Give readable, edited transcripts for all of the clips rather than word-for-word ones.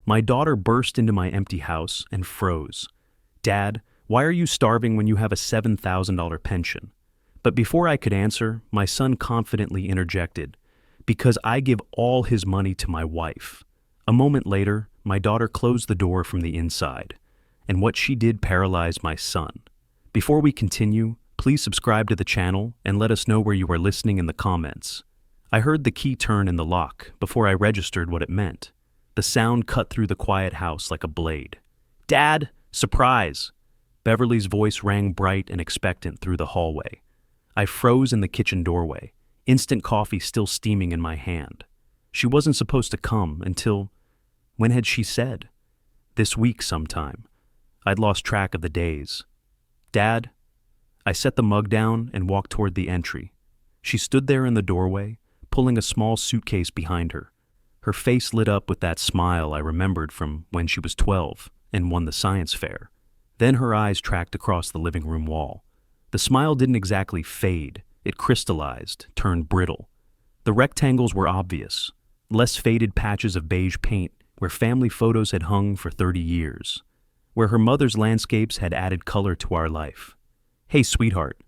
My daughter burst into my empty house and froze. "Dad, why are you starving when you have a $7,000 pension?" But before I could answer, my son confidently interjected, "Because I give all his money to my wife." A moment later, my daughter closed the door from the inside, and what she did paralyzed my son. Before we continue, please subscribe to the channel and let us know where you are listening in the comments. I heard the key turn in the lock before I registered what it meant. The sound cut through the quiet house like a blade. "Dad, surprise!" Beverly's voice rang bright and expectant through the hallway. I froze in the kitchen doorway, instant coffee still steaming in my hand. She wasn't supposed to come until... When had she said? This week sometime. I'd lost track of the days. "Dad?" I set the mug down and walked toward the entry. She stood there in the doorway, pulling a small suitcase behind her. Her face lit up with that smile I remembered from when she was 12 and won the science fair. Then her eyes tracked across the living room wall. The smile didn't exactly fade, it crystallized, turned brittle. The rectangles were obvious, less faded patches of beige paint where family photos had hung for 30 years, where her mother's landscapes had added color to our life. "Hey, sweetheart."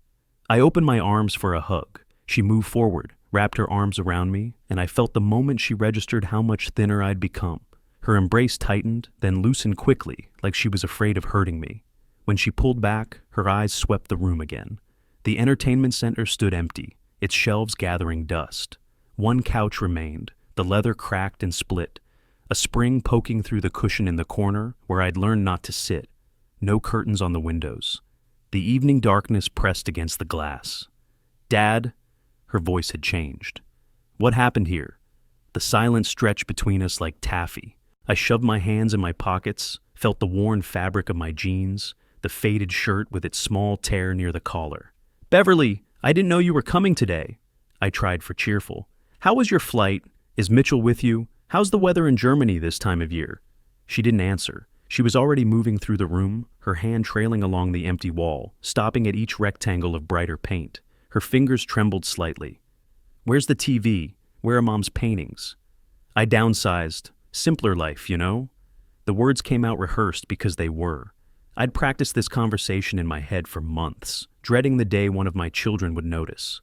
I opened my arms for a hug. She moved forward, wrapped her arms around me, and I felt the moment she registered how much thinner I'd become. Her embrace tightened, then loosened quickly, like she was afraid of hurting me. When she pulled back, her eyes swept the room again. The entertainment center stood empty, its shelves gathering dust. One couch remained, the leather cracked and split, a spring poking through the cushion in the corner where I'd learned not to sit. No curtains on the windows. The evening darkness pressed against the glass. "Dad?" Her voice had changed. "What happened here?" The silence stretched between us like taffy. I shoved my hands in my pockets, felt the worn fabric of my jeans, the faded shirt with its small tear near the collar. "Beverly, I didn't know you were coming today." I tried for cheerful. "How was your flight? Is Mitchell with you? How's the weather in Germany this time of year?" She didn't answer. She was already moving through the room, her hand trailing along the empty wall, stopping at each rectangle of brighter paint. Her fingers trembled slightly. "Where's the TV? Where are Mom's paintings?" I downsized. Simpler life, you know? The words came out rehearsed because they were. I'd practiced this conversation in my head for months, dreading the day one of my children would notice.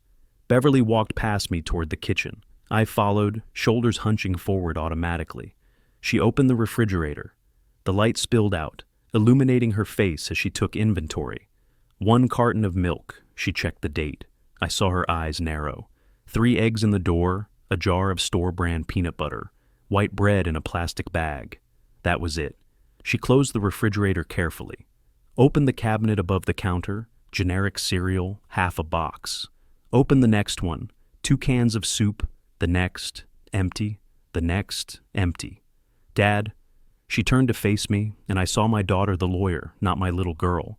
Beverly walked past me toward the kitchen. I followed, shoulders hunching forward automatically. She opened the refrigerator. The light spilled out, illuminating her face as she took inventory. 1 carton of milk. She checked the date. I saw her eyes narrow. 3 eggs in the door, a jar of store-brand peanut butter, white bread in a plastic bag. That was it. She closed the refrigerator carefully. Opened the cabinet above the counter, generic cereal, half a box. Opened the next one, 2 cans of soup, the next, empty, the next, empty. "Dad?" She turned to face me, and I saw my daughter the lawyer, not my little girl.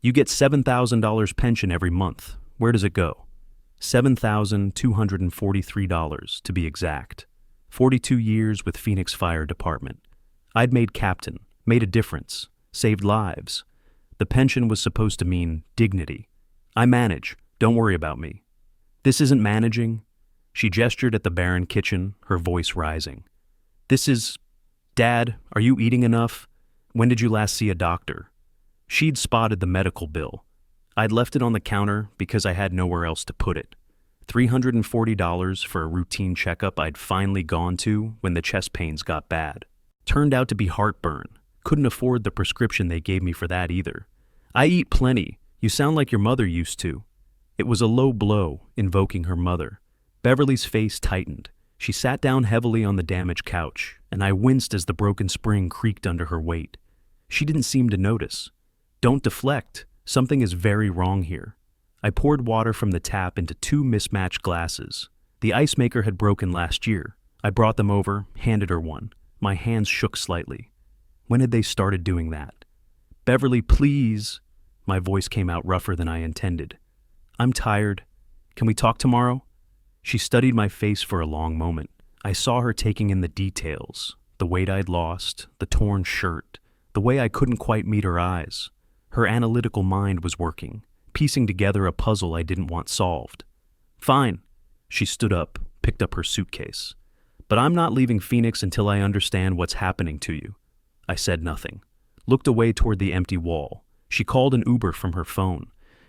"You get $7,000 pension every month. Where does it go?" $7,243 to be exact. 42 years with Phoenix Fire Department. I'd made captain, made a difference, saved lives. The pension was supposed to mean dignity. "I manage. Don't worry about me." "This isn't managing." She gestured at the barren kitchen, her voice rising. "This is... Dad, are you eating enough? When did you last see a doctor?" She'd spotted the medical bill. I'd left it on the counter because I had nowhere else to put it. $340 for a routine checkup I'd finally gone to when the chest pains got bad. Turned out to be heartburn. Couldn't afford the prescription they gave me for that either. "I eat plenty. You sound like your mother used to." It was a low blow, invoking her mother. Beverly's face tightened. She sat down heavily on the damaged couch, and I winced as the broken spring creaked under her weight. She didn't seem to notice. "Don't deflect. Something is very wrong here." I poured water from the tap into 2 mismatched glasses. The ice maker had broken last year. I brought them over, handed her one. My hands shook slightly. When had they started doing that? "Beverly, please." My voice came out rougher than I intended. "I'm tired. Can we talk tomorrow?" She studied my face for a long moment. I saw her taking in the details, the weight I'd lost, the torn shirt, the way I couldn't quite meet her eyes. Her analytical mind was working, piecing together a puzzle I didn't want solved. "Fine." She stood up, picked up her suitcase. But I'm not leaving Phoenix until I understand what's happening to you. I said nothing. Looked away toward the empty wall. She called an Uber from her phone.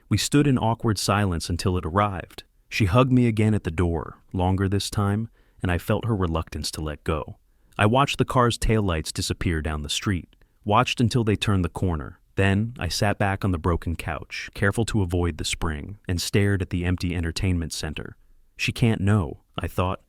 We stood in awkward silence until it arrived. She hugged me again at the door, longer this time, and I felt her reluctance to let go. I watched the car's taillights disappear down the street, watched until they turned the corner. Then I sat back on the broken couch, careful to avoid the spring, and stared at the empty entertainment center. She can't know, I thought.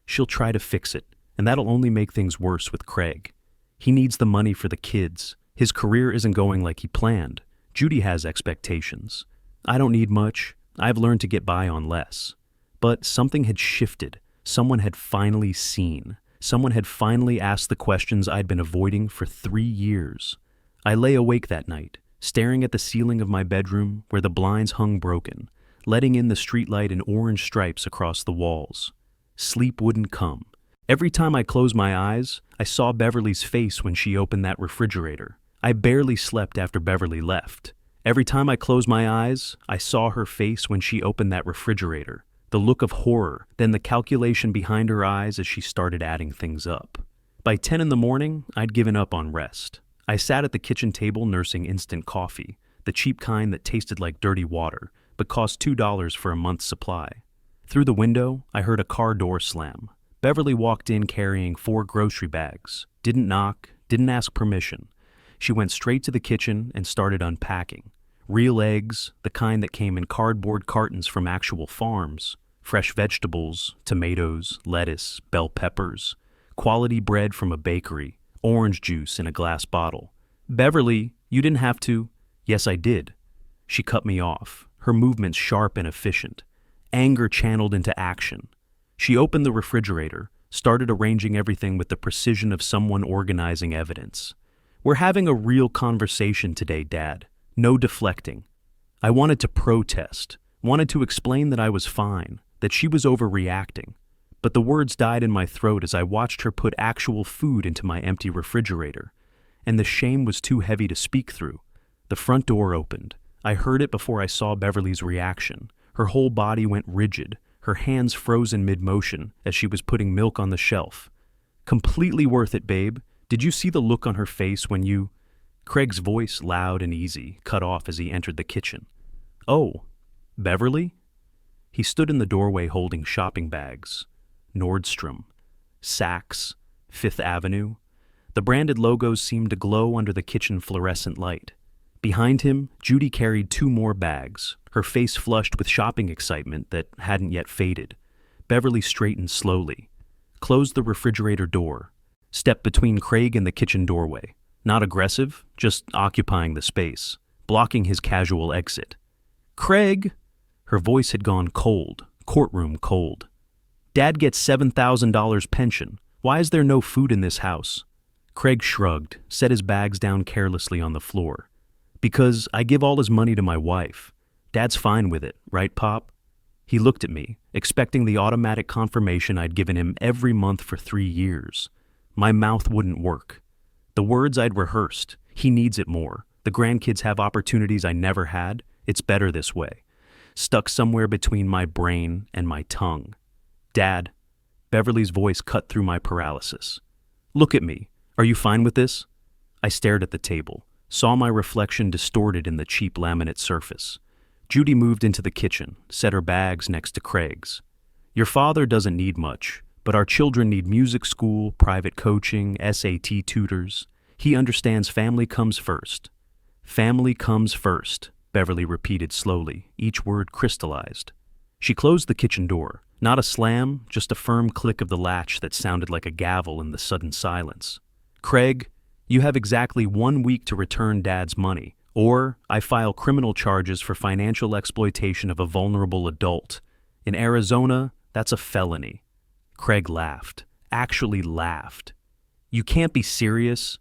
She'll try to fix it, and that'll only make things worse with Craig. He needs the money for the kids. His career isn't going like he planned. Judy has expectations. I don't need much. I've learned to get by on less. But something had shifted. Someone had finally seen. Someone had finally asked the questions I'd been avoiding for 3 years. I lay awake that night, staring at the ceiling of my bedroom where the blinds hung broken, letting in the streetlight in orange stripes across the walls. Sleep wouldn't come. Every time I closed my eyes, I saw Beverly's face when she opened that refrigerator. I barely slept after Beverly left. Every time I closed my eyes, I saw her face when she opened that refrigerator. The look of horror, then the calculation behind her eyes as she started adding things up. By 10 in the morning, I'd given up on rest. I sat at the kitchen table nursing instant coffee, the cheap kind that tasted like dirty water, but cost $2 for a month's supply. Through the window, I heard a car door slam. Beverly walked in carrying 4 grocery bags. Didn't knock, didn't ask permission. She went straight to the kitchen and started unpacking. Real eggs, the kind that came in cardboard cartons from actual farms. Fresh vegetables, tomatoes, lettuce, bell peppers. Quality bread from a bakery. Orange juice in a glass bottle. Beverly, you didn't have to. Yes, I did. She cut me off, her movements sharp and efficient. Anger channeled into action. She opened the refrigerator, started arranging everything with the precision of someone organizing evidence. We're having a real conversation today, Dad. No deflecting. I wanted to protest, wanted to explain that I was fine, that she was overreacting. But the words died in my throat as I watched her put actual food into my empty refrigerator. And the shame was too heavy to speak through. The front door opened. I heard it before I saw Beverly's reaction. Her whole body went rigid, her hands frozen mid-motion as she was putting milk on the shelf. Completely worth it, babe. Did you see the look on her face when you... Craig's voice, loud and easy, cut off as he entered the kitchen. Oh, Beverly? He stood in the doorway holding shopping bags. Nordstrom, Saks, Fifth Avenue. The branded logos seemed to glow under the kitchen fluorescent light. Behind him, Judy carried 2 more bags, her face flushed with shopping excitement that hadn't yet faded. Beverly straightened slowly, closed the refrigerator door, stepped between Craig and the kitchen doorway. Not aggressive, just occupying the space, blocking his casual exit. Craig! Her voice had gone cold, courtroom cold. Dad gets $7,000 pension. Why is there no food in this house? Craig shrugged, set his bags down carelessly on the floor. Because I give all his money to my wife. Dad's fine with it, right, Pop? He looked at me, expecting the automatic confirmation I'd given him every month for 3 years. My mouth wouldn't work. The words I'd rehearsed, he needs it more. The grandkids have opportunities I never had. It's better this way. Stuck somewhere between my brain and my tongue. Dad, Beverly's voice cut through my paralysis. Look at me. Are you fine with this? I stared at the table, saw my reflection distorted in the cheap laminate surface. Judy moved into the kitchen, set her bags next to Craig's. Your father doesn't need much. But our children need music school, private coaching, SAT tutors. He understands family comes first. Family comes first, Beverly repeated slowly, each word crystallized. She closed the kitchen door. Not a slam, just a firm click of the latch that sounded like a gavel in the sudden silence. Craig, you have exactly 1 week to return Dad's money, or I file criminal charges for financial exploitation of a vulnerable adult. In Arizona, that's a felony. Craig laughed, actually laughed. You can't be serious.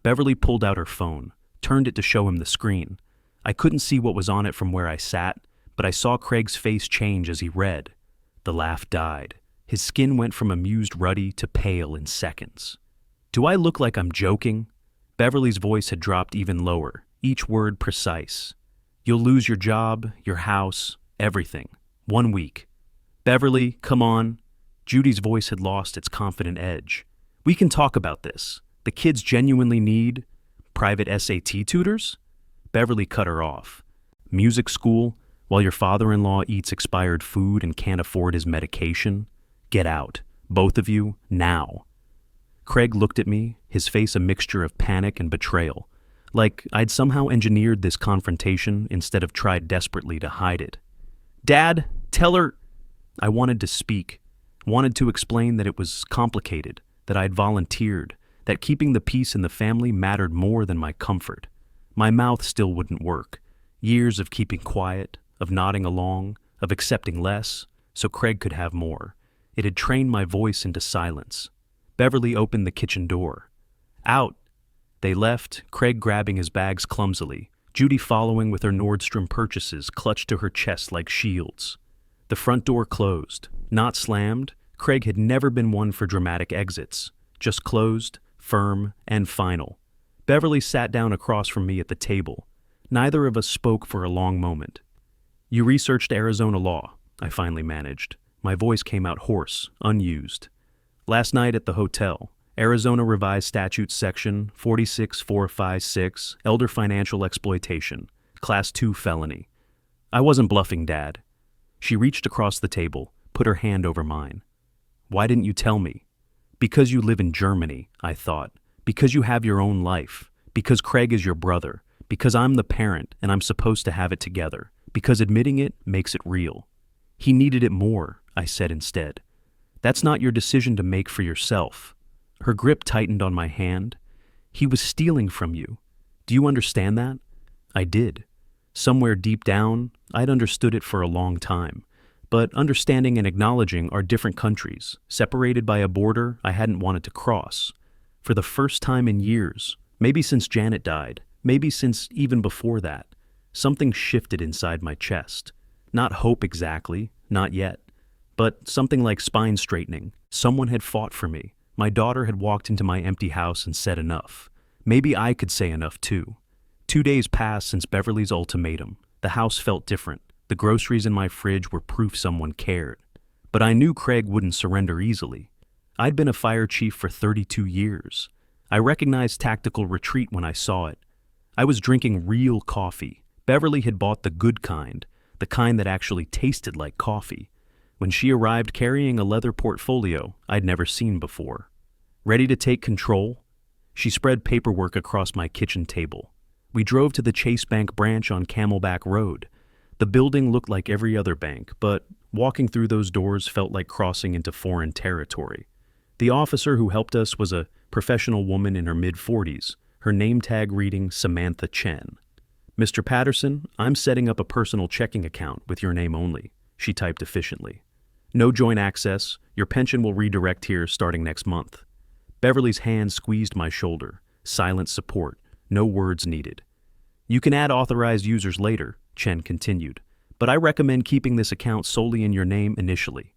Beverly pulled out her phone, turned it to show him the screen. I couldn't see what was on it from where I sat, but I saw Craig's face change as he read. The laugh died. His skin went from amused ruddy to pale in seconds. Do I look like I'm joking? Beverly's voice had dropped even lower, each word precise. You'll lose your job, your house, everything. 1 week. Beverly, come on. Judy's voice had lost its confident edge. "We can talk about this. The kids genuinely need private SAT tutors?" Beverly cut her off. "Music school, while your father-in-law eats expired food and can't afford his medication? Get out. Both of you, now." Craig looked at me, his face a mixture of panic and betrayal, like I'd somehow engineered this confrontation instead of tried desperately to hide it. "Dad, tell her—" I wanted to speak, wanted to explain that it was complicated, that I'd volunteered, that keeping the peace in the family mattered more than my comfort. My mouth still wouldn't work. Years of keeping quiet, of nodding along, of accepting less, so Craig could have more. It had trained my voice into silence. Beverly opened the kitchen door. "Out." They left, Craig grabbing his bags clumsily, Judy following with her Nordstrom purchases clutched to her chest like shields. The front door closed, not slammed. Craig had never been one for dramatic exits, just closed, firm, and final. Beverly sat down across from me at the table. Neither of us spoke for a long moment. "You researched Arizona law," I finally managed. My voice came out hoarse, unused. "Last night at the hotel, Arizona Revised Statutes Section 46456, Elder Financial Exploitation, Class 2 felony. I wasn't bluffing, Dad." She reached across the table, put her hand over mine. "Why didn't you tell me?" "Because you live in Germany," I thought. "Because you have your own life. Because Craig is your brother. Because I'm the parent and I'm supposed to have it together. Because admitting it makes it real." "He needed it more," I said instead. "That's not your decision to make for yourself." Her grip tightened on my hand. "He was stealing from you. Do you understand that?" I did. Somewhere deep down, I'd understood it for a long time. But understanding and acknowledging are different countries, separated by a border I hadn't wanted to cross. For the first time in years, maybe since Janet died, maybe since even before that, something shifted inside my chest. Not hope exactly, not yet, but something like spine straightening. Someone had fought for me. My daughter had walked into my empty house and said enough. Maybe I could say enough too. 2 days passed since Beverly's ultimatum. The house felt different. The groceries in my fridge were proof someone cared. But I knew Craig wouldn't surrender easily. I'd been a fire chief for 32 years. I recognized tactical retreat when I saw it. I was drinking real coffee. Beverly had bought the good kind, the kind that actually tasted like coffee. When she arrived carrying a leather portfolio I'd never seen before. Ready to take control? She spread paperwork across my kitchen table. We drove to the Chase Bank branch on Camelback Road. The building looked like every other bank, but walking through those doors felt like crossing into foreign territory. The officer who helped us was a professional woman in her mid-40s, her name tag reading Samantha Chen. "Mr. Patterson, I'm setting up a personal checking account with your name only," she typed efficiently. "No joint access. Your pension will redirect here starting next month." Beverly's hand squeezed my shoulder. Silent support. No words needed. "You can add authorized users later," Chen continued, "but I recommend keeping this account solely in your name initially."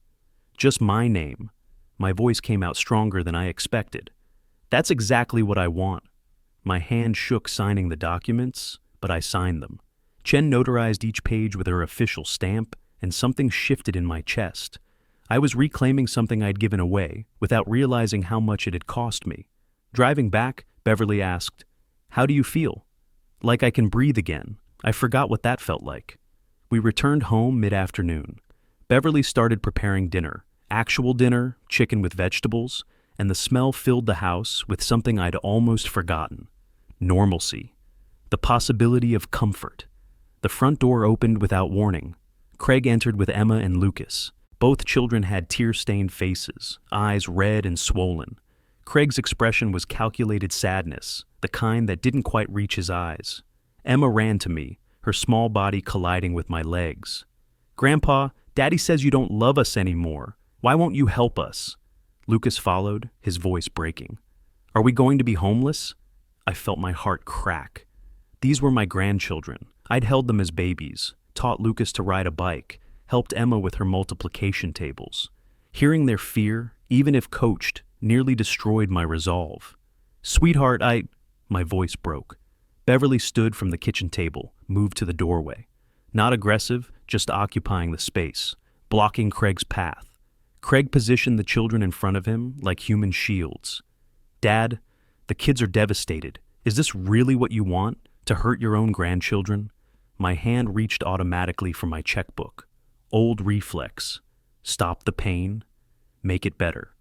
"Just my name." My voice came out stronger than I expected. "That's exactly what I want." My hand shook signing the documents, but I signed them. Chen notarized each page with her official stamp, and something shifted in my chest. I was reclaiming something I'd given away without realizing how much it had cost me. Driving back, Beverly asked, "How do you feel?" "Like I can breathe again." I forgot what that felt like. We returned home mid-afternoon. Beverly started preparing dinner. Actual dinner, chicken with vegetables, and the smell filled the house with something I'd almost forgotten. Normalcy. The possibility of comfort. The front door opened without warning. Craig entered with Emma and Lucas. Both children had tear-stained faces, eyes red and swollen. Craig's expression was calculated sadness, the kind that didn't quite reach his eyes. Emma ran to me, her small body colliding with my legs. "Grandpa, Daddy says you don't love us anymore. Why won't you help us?" Lucas followed, his voice breaking. "Are we going to be homeless?" I felt my heart crack. These were my grandchildren. I'd held them as babies, taught Lucas to ride a bike, helped Emma with her multiplication tables. Hearing their fear, even if coached, nearly destroyed my resolve. "Sweetheart, My voice broke. Beverly stood from the kitchen table, moved to the doorway. Not aggressive, just occupying the space, blocking Craig's path. Craig positioned the children in front of him like human shields. Dad, the kids are devastated. Is this really what you want? To hurt your own grandchildren? My hand reached automatically for my checkbook. Old reflex. Stop the pain. Make it better.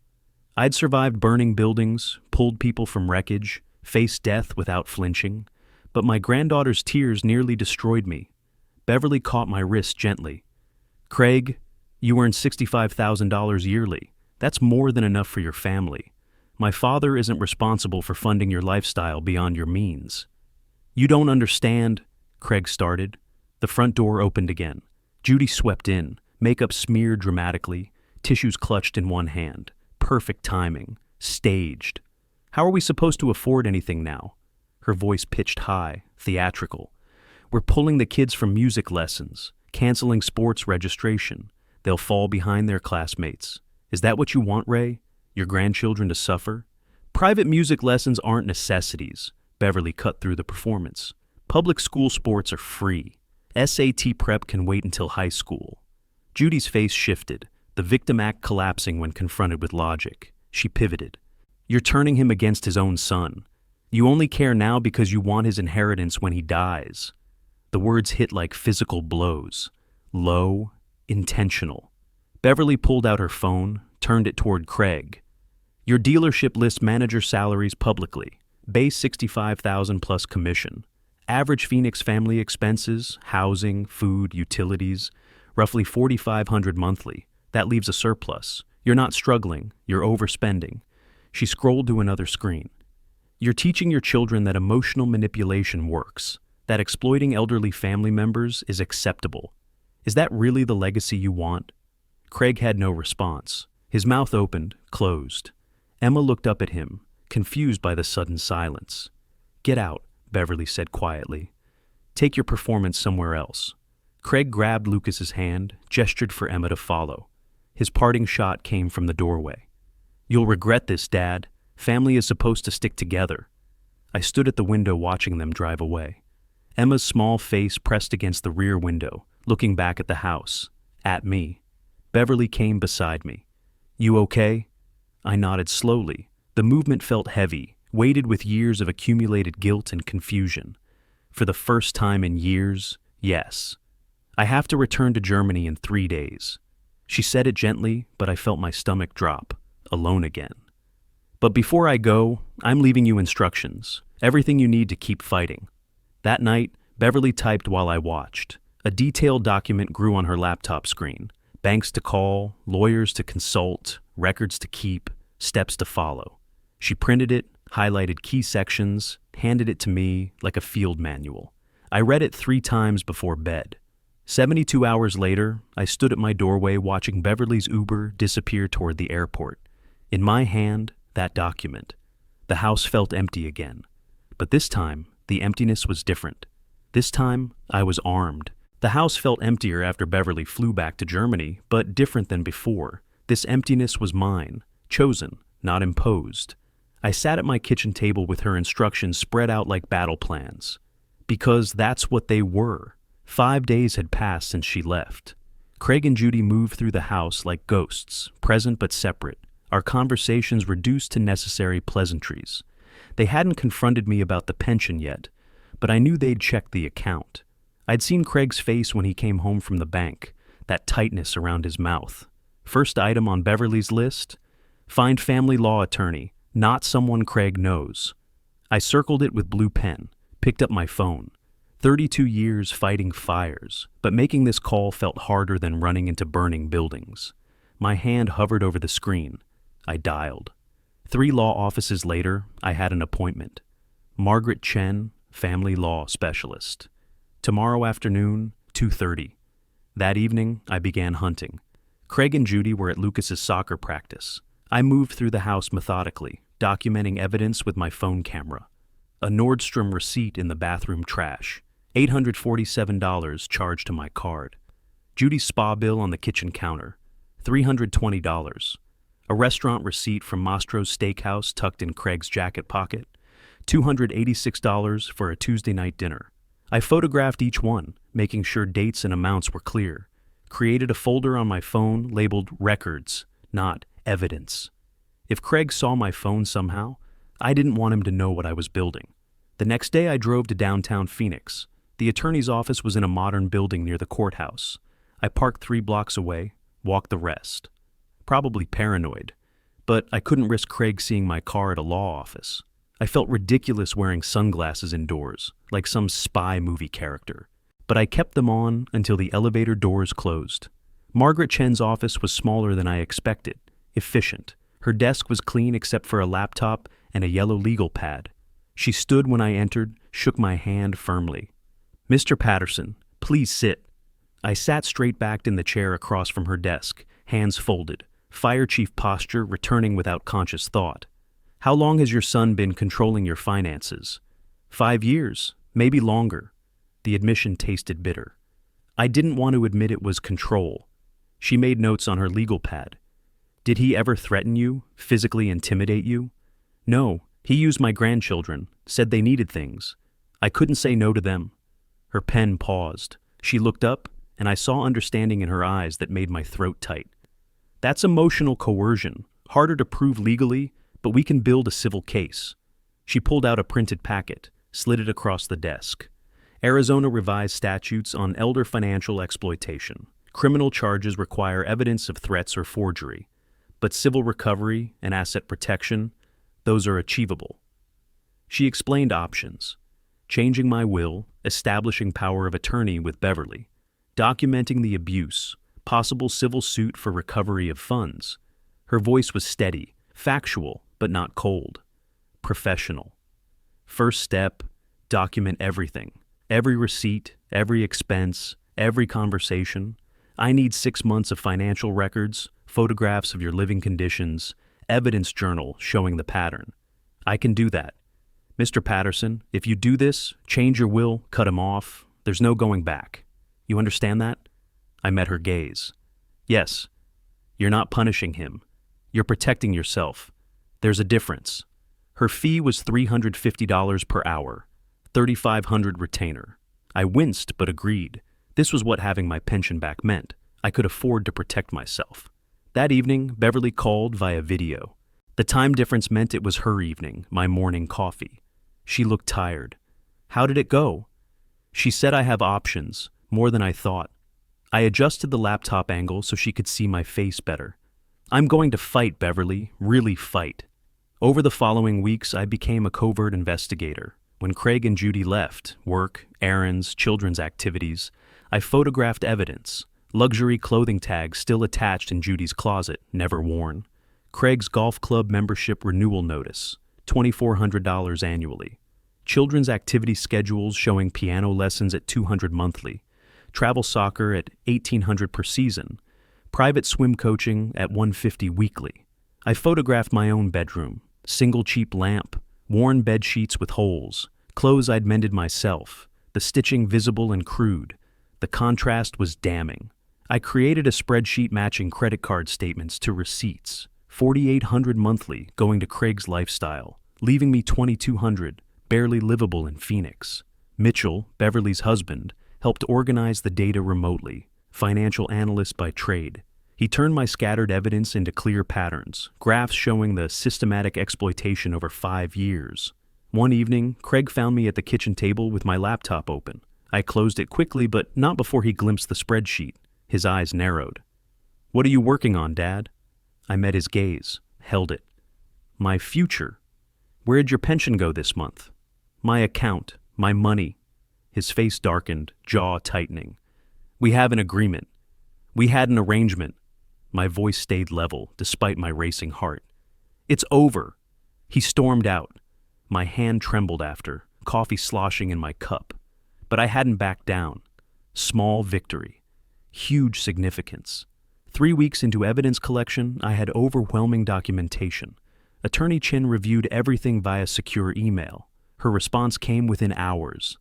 I'd survived burning buildings, pulled people from wreckage, faced death without flinching, but my granddaughter's tears nearly destroyed me. Beverly caught my wrist gently. Craig, you earn $65,000 yearly. That's more than enough for your family. My father isn't responsible for funding your lifestyle beyond your means. You don't understand, Craig started. The front door opened again. Judy swept in, makeup smeared dramatically, tissues clutched in one hand. Perfect timing. Staged. How are we supposed to afford anything now? Her voice pitched high, theatrical. We're pulling the kids from music lessons, canceling sports registration. They'll fall behind their classmates. Is that what you want, Ray? Your grandchildren to suffer? Private music lessons aren't necessities. Beverly cut through the performance. Public school sports are free. SAT prep can wait until high school. Judy's face shifted, the victim act collapsing when confronted with logic. She pivoted. You're turning him against his own son. You only care now because you want his inheritance when he dies. The words hit like physical blows. Low, intentional. Beverly pulled out her phone, turned it toward Craig. Your dealership lists manager salaries publicly. Base $65,000 plus commission. Average Phoenix family expenses, housing, food, utilities, roughly $4,500 monthly. That leaves a surplus. You're not struggling. You're overspending. She scrolled to another screen. You're teaching your children that emotional manipulation works, that exploiting elderly family members is acceptable. Is that really the legacy you want? Craig had no response. His mouth opened, closed. Emma looked up at him, confused by the sudden silence. Get out, Beverly said quietly. Take your performance somewhere else. Craig grabbed Lucas's hand, gestured for Emma to follow. His parting shot came from the doorway. You'll regret this, Dad. Family is supposed to stick together. I stood at the window watching them drive away. Emma's small face pressed against the rear window, looking back at the house, at me. Beverly came beside me. You okay? I nodded slowly. The movement felt heavy, weighted with years of accumulated guilt and confusion. For the first time in years, yes. I have to return to Germany in 3 days. She said it gently, but I felt my stomach drop. Alone again. But before I go, I'm leaving you instructions. Everything you need to keep fighting. That night, Beverly typed while I watched. A detailed document grew on her laptop screen. Banks to call, lawyers to consult, records to keep, steps to follow. She printed it, highlighted key sections, handed it to me like a field manual. I read it 3 times before bed. 72 hours later, I stood at my doorway watching Beverly's Uber disappear toward the airport. In my hand, that document. The house felt empty again. But this time, the emptiness was different. This time, I was armed. The house felt emptier after Beverly flew back to Germany, but different than before. This emptiness was mine, chosen, not imposed. I sat at my kitchen table with her instructions spread out like battle plans. Because that's what they were. 5 days had passed since she left. Craig and Judy moved through the house like ghosts, present but separate. Our conversations reduced to necessary pleasantries. They hadn't confronted me about the pension yet, but I knew they'd checked the account. I'd seen Craig's face when he came home from the bank, that tightness around his mouth. First item on Beverly's list? Find family law attorney, not someone Craig knows. I circled it with blue pen, picked up my phone. 32 years fighting fires, but making this call felt harder than running into burning buildings. My hand hovered over the screen. I dialed. 3 law offices later, I had an appointment. Margaret Chen, family law specialist. Tomorrow afternoon, 2:30. That evening, I began hunting. Craig and Judy were at Lucas's soccer practice. I moved through the house methodically, documenting evidence with my phone camera. A Nordstrom receipt in the bathroom trash. $847 charged to my card. Judy's spa bill on the kitchen counter. $320. A restaurant receipt from Mastro's Steakhouse tucked in Craig's jacket pocket. $286 for a Tuesday night dinner. I photographed each one, making sure dates and amounts were clear. Created a folder on my phone labeled Records, not evidence. If Craig saw my phone somehow, I didn't want him to know what I was building. The next day I drove to downtown Phoenix. The attorney's office was in a modern building near the courthouse. I parked 3 blocks away, walked the rest. Probably paranoid, but I couldn't risk Craig seeing my car at a law office. I felt ridiculous wearing sunglasses indoors, like some spy movie character. But I kept them on until the elevator doors closed. Margaret Chen's office was smaller than I expected, efficient. Her desk was clean except for a laptop and a yellow legal pad. She stood when I entered, shook my hand firmly. "Mr. Patterson, please sit." I sat straight-backed in the chair across from her desk, hands folded, fire chief posture returning without conscious thought. "How long has your son been controlling your finances?" 5 years, maybe longer. The admission tasted bitter. I didn't want to admit it was control. She made notes on her legal pad. "Did he ever threaten you, physically intimidate you?" "No, he used my grandchildren, said they needed things. I couldn't say no to them." Her pen paused. She looked up, and I saw understanding in her eyes that made my throat tight. "That's emotional coercion, harder to prove legally, but we can build a civil case." She pulled out a printed packet, slid it across the desk. Arizona revised statutes on elder financial exploitation. Criminal charges require evidence of threats or forgery, but civil recovery and asset protection, those are achievable. She explained options: changing my will, establishing power of attorney with Beverly, documenting the abuse, possible civil suit for recovery of funds. Her voice was steady, factual, but not cold. Professional. First step, document everything. Every receipt, every expense, every conversation. I need 6 months of financial records, photographs of your living conditions, evidence journal showing the pattern. I can do that. Mr. Patterson, if you do this, change your will, cut him off, there's no going back. You understand that? I met her gaze. Yes. You're not punishing him. You're protecting yourself. There's a difference. Her fee was $350 per hour, $3,500 retainer. I winced but agreed. This was what having my pension back meant. I could afford to protect myself. That evening, Beverly called via video. The time difference meant it was her evening, my morning coffee. She looked tired. How did it go? She said I have options, more than I thought. I adjusted the laptop angle so she could see my face better. I'm going to fight, Beverly, really fight. Over the following weeks, I became a covert investigator. When Craig and Judy left, work, errands, children's activities, I photographed evidence. Luxury clothing tags still attached in Judy's closet, never worn. Craig's golf club membership renewal notice, $2,400 annually. Children's activity schedules showing piano lessons at $200 monthly. Travel soccer at $1,800 per season. Private swim coaching at $150 weekly. I photographed my own bedroom. Single cheap lamp. Worn bed sheets with holes. Clothes I'd mended myself. The stitching visible and crude. The contrast was damning. I created a spreadsheet matching credit card statements to receipts. $4,800 monthly going to Craig's lifestyle, leaving me $2,200, barely livable in Phoenix. Mitchell, Beverly's husband, helped organize the data remotely, financial analyst by trade. He turned my scattered evidence into clear patterns, graphs showing the systematic exploitation over 5 years. One evening, Craig found me at the kitchen table with my laptop open. I closed it quickly, but not before he glimpsed the spreadsheet. His eyes narrowed. "What are you working on, Dad?" I met his gaze, held it. "My future. Where'd your pension go this month?" "My account, my money." His face darkened, jaw tightening. "We have an agreement. We had an arrangement." My voice stayed level, despite my racing heart. "It's over." He stormed out. My hand trembled after, coffee sloshing in my cup. But I hadn't backed down. Small victory. Huge significance. 3 weeks into evidence collection, I had overwhelming documentation. Attorney Chin reviewed everything via secure email. Her response came within hours.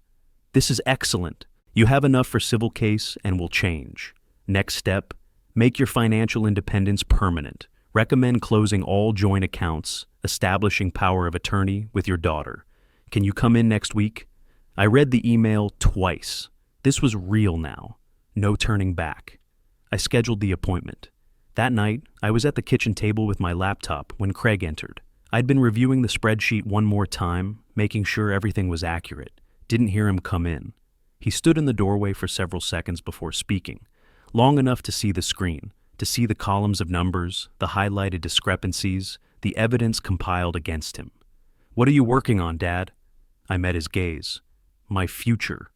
"This is excellent. You have enough for civil case and will change. Next step, make your financial independence permanent. Recommend closing all joint accounts, establishing power of attorney with your daughter. Can you come in next week?" I read the email twice. This was real now. No turning back. I scheduled the appointment. That night, I was at the kitchen table with my laptop when Craig entered. I'd been reviewing the spreadsheet one more time, making sure everything was accurate. Didn't hear him come in. He stood in the doorway for several seconds before speaking, long enough to see the screen, to see the columns of numbers, the highlighted discrepancies, the evidence compiled against him. "What are you working on, Dad?" I met his gaze. My future.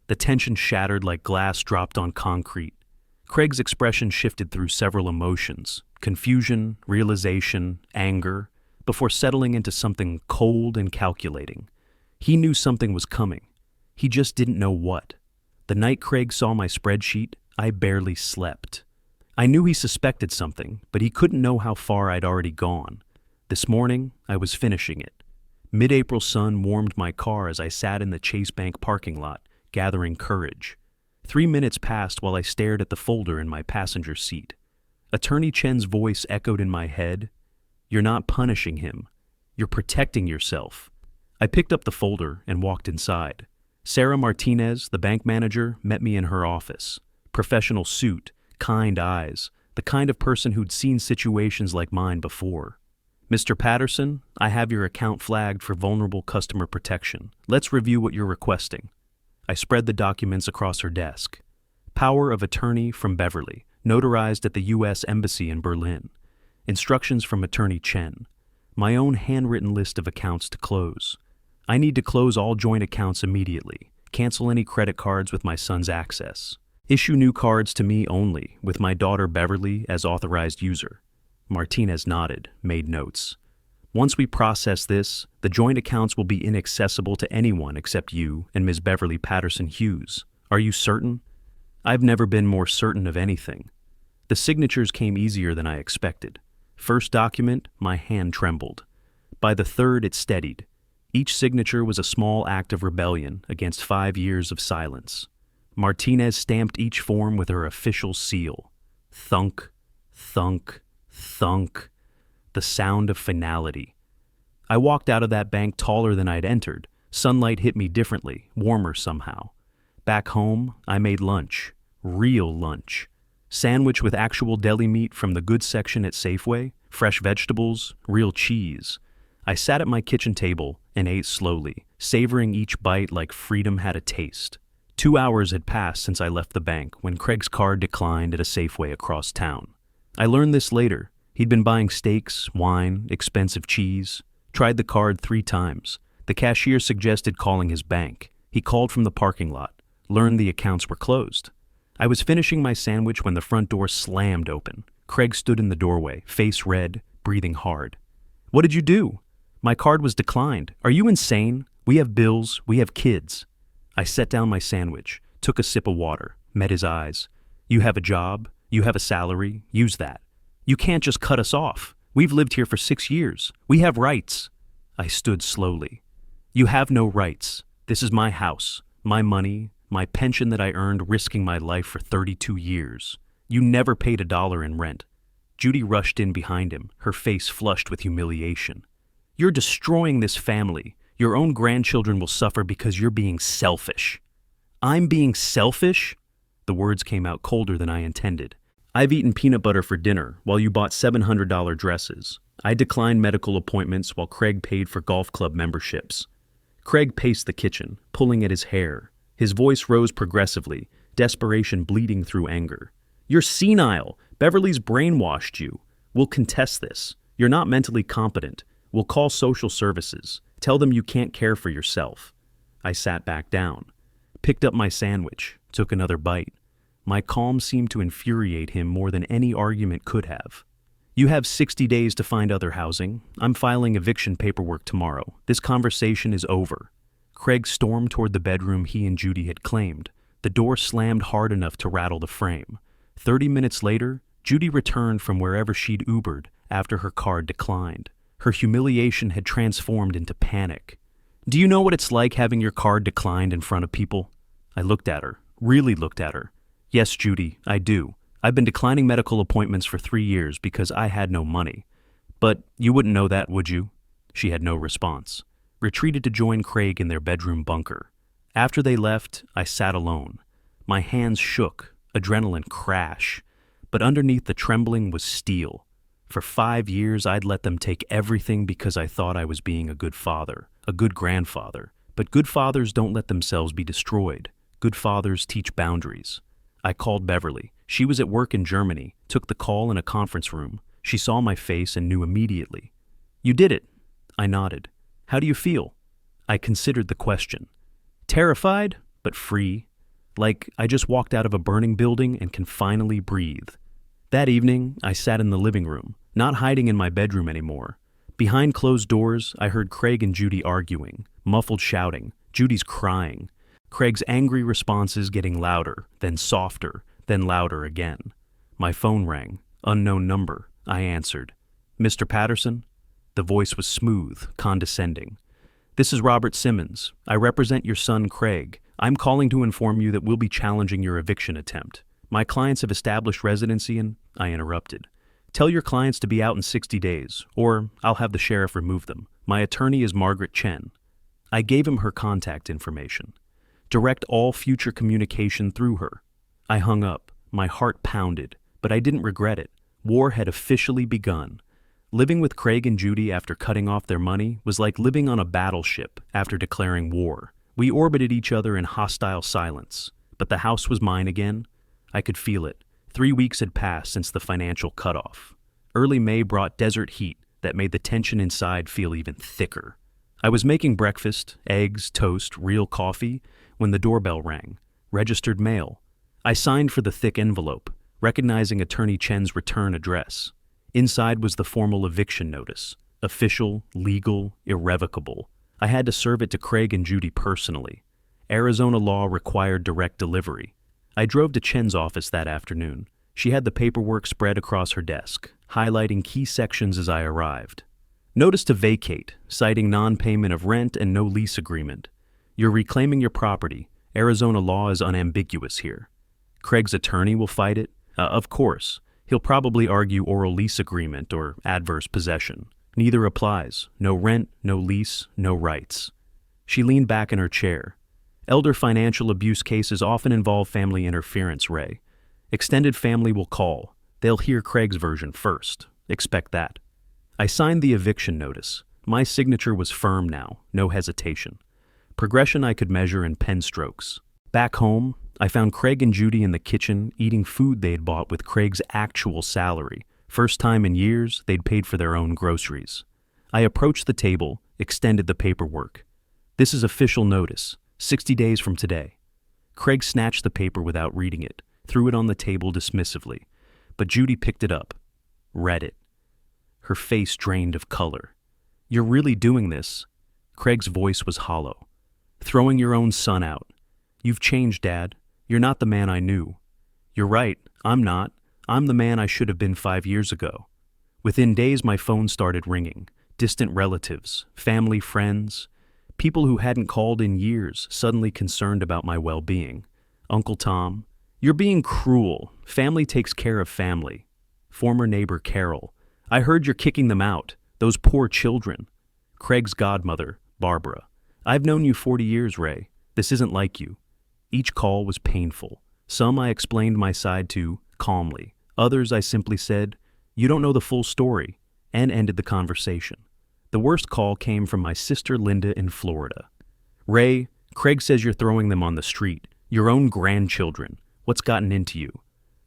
The tension shattered like glass dropped on concrete. Craig's expression shifted through several emotions: confusion, realization, anger, before settling into something cold and calculating. He knew something was coming. He just didn't know what. The night Craig saw my spreadsheet, I barely slept. I knew he suspected something, but he couldn't know how far I'd already gone. This morning, I was finishing it. Mid-April sun warmed my car as I sat in the Chase Bank parking lot, gathering courage. 3 minutes passed while I stared at the folder in my passenger seat. Attorney Chen's voice echoed in my head. "You're not punishing him. You're protecting yourself." I picked up the folder and walked inside. Sarah Martinez, the bank manager, met me in her office. Professional suit, kind eyes, the kind of person who'd seen situations like mine before. "Mr. Patterson, I have your account flagged for vulnerable customer protection. Let's review what you're requesting." I spread the documents across her desk. Power of attorney from Beverly, notarized at the U.S. Embassy in Berlin. Instructions from Attorney Chen. My own handwritten list of accounts to close. I need to close all joint accounts immediately. Cancel any credit cards with my son's access. Issue new cards to me only, with my daughter Beverly as authorized user. Martinez nodded, made notes. "Once we process this, the joint accounts will be inaccessible to anyone except you and Ms. Beverly Patterson Hughes. Are you certain?" I've never been more certain of anything. The signatures came easier than I expected. First document, my hand trembled. By the third, it steadied. Each signature was a small act of rebellion against 5 years of silence. Martinez stamped each form with her official seal. Thunk, thunk, thunk. The sound of finality. I walked out of that bank taller than I'd entered. Sunlight hit me differently, warmer somehow. Back home, I made lunch. Real lunch. Sandwich with actual deli meat from the goods section at Safeway, fresh vegetables, real cheese. I sat at my kitchen table and ate slowly, savoring each bite like freedom had a taste. 2 hours had passed since I left the bank when Craig's card declined at a Safeway across town. I learned this later. He'd been buying steaks, wine, expensive cheese. Tried the card 3 times. The cashier suggested calling his bank. He called from the parking lot. Learned the accounts were closed. I was finishing my sandwich when the front door slammed open. Craig stood in the doorway, face red, breathing hard. "What did you do?" "My card was declined. Are you insane? We have bills. We have kids." I set down my sandwich, took a sip of water, met his eyes. "You have a job. You have a salary. Use that. You can't just cut us off. We've lived here for 6 years. We have rights." I stood slowly. "You have no rights. This is my house, my money, my pension that I earned risking my life for 32 years. You never paid $1 in rent." Judy rushed in behind him, her face flushed with humiliation. "You're destroying this family. Your own grandchildren will suffer because you're being selfish." "I'm being selfish?" The words came out colder than I intended. "I've eaten peanut butter for dinner while you bought $700 dresses. I declined medical appointments while Craig paid for golf club memberships." Craig paced the kitchen, pulling at his hair. His voice rose progressively, desperation bleeding through anger. "You're senile. Beverly's brainwashed you. We'll contest this. You're not mentally competent. We'll call social services. Tell them you can't care for yourself." I sat back down, picked up my sandwich, took another bite. My calm seemed to infuriate him more than any argument could have. "You have 60 days to find other housing. I'm filing eviction paperwork tomorrow. This conversation is over." Craig stormed toward the bedroom he and Judy had claimed. The door slammed hard enough to rattle the frame. 30 minutes later, Judy returned from wherever she'd Ubered after her card declined. Her humiliation had transformed into panic. "Do you know what it's like having your card declined in front of people?" I looked at her, really looked at her. "Yes, Judy, I do. I've been declining medical appointments for 3 years because I had no money. But you wouldn't know that, would you?" She had no response. Retreated to join Craig in their bedroom bunker. After they left, I sat alone. My hands shook, adrenaline crash. But but underneath the trembling was steel. For 5 years, I'd let them take everything because I thought I was being a good father, a good grandfather. But good fathers don't let themselves be destroyed. Good fathers teach boundaries. I called Beverly. She was at work in Germany, took the call in a conference room. She saw my face and knew immediately. "You did it." I nodded. "How do you feel?" I considered the question. Terrified, but free. Like I just walked out of a burning building and can finally breathe. That evening, I sat in the living room, not hiding in my bedroom anymore. Behind closed doors, I heard Craig and Judy arguing, muffled shouting. Judy's crying. Craig's angry responses getting louder, then softer, then louder again. My phone rang. Unknown number. I answered. "Mr. Patterson?" The voice was smooth, condescending. "This is Robert Simmons. I represent your son, Craig. I'm calling to inform you that we'll be challenging your eviction attempt. My clients have established residency and—" I interrupted. "Tell your clients to be out in 60 days, or I'll have the sheriff remove them. My attorney is Margaret Chen." I gave him her contact information. "Direct all future communication through her." I hung up. My heart pounded, but I didn't regret it. War had officially begun. Living with Craig and Judy after cutting off their money was like living on a battleship after declaring war. We orbited each other in hostile silence, but the house was mine again. I could feel it. 3 weeks had passed since the financial cutoff. Early May brought desert heat that made the tension inside feel even thicker. I was making breakfast, eggs, toast, real coffee, when the doorbell rang. Registered mail. I signed for the thick envelope, recognizing Attorney Chen's return address. Inside was the formal eviction notice. Official, legal, irrevocable. I had to serve it to Craig and Judy personally. Arizona law required direct delivery. I drove to Chen's office that afternoon. She had the paperwork spread across her desk, highlighting key sections as I arrived. Notice to vacate, citing non-payment of rent and no lease agreement. You're reclaiming your property. Arizona law is unambiguous here. Craig's attorney will fight it? Of course. He'll probably argue oral lease agreement or adverse possession. Neither applies. No rent, no lease, no rights. She leaned back in her chair. Elder financial abuse cases often involve family interference, Ray. Extended family will call. They'll hear Craig's version first. Expect that. I signed the eviction notice. My signature was firm now, no hesitation. Progression I could measure in pen strokes. Back home, I found Craig and Judy in the kitchen eating food they'd bought with Craig's actual salary. First time in years, they'd paid for their own groceries. I approached the table, extended the paperwork. "This is official notice, 60 days from today." Craig snatched the paper without reading it, threw it on the table dismissively. But Judy picked it up, read it. Her face drained of color. "You're really doing this?" Craig's voice was hollow. "Throwing your own son out. You've changed, Dad. You're not the man I knew." "You're right, I'm not. I'm the man I should have been 5 years ago." Within days, my phone started ringing. Distant relatives, family, friends, people who hadn't called in years, suddenly concerned about my well-being. "Uncle Tom, you're being cruel. Family takes care of family." Former neighbor Carol, "I heard you're kicking them out. Those poor children." Craig's godmother, Barbara, "I've known you 40 years, Ray. This isn't like you." Each call was painful. Some I explained my side to, calmly. Others I simply said, "You don't know the full story," and ended the conversation. The worst call came from my sister Linda in Florida. "Ray, Craig says you're throwing them on the street. Your own grandchildren. What's gotten into you?"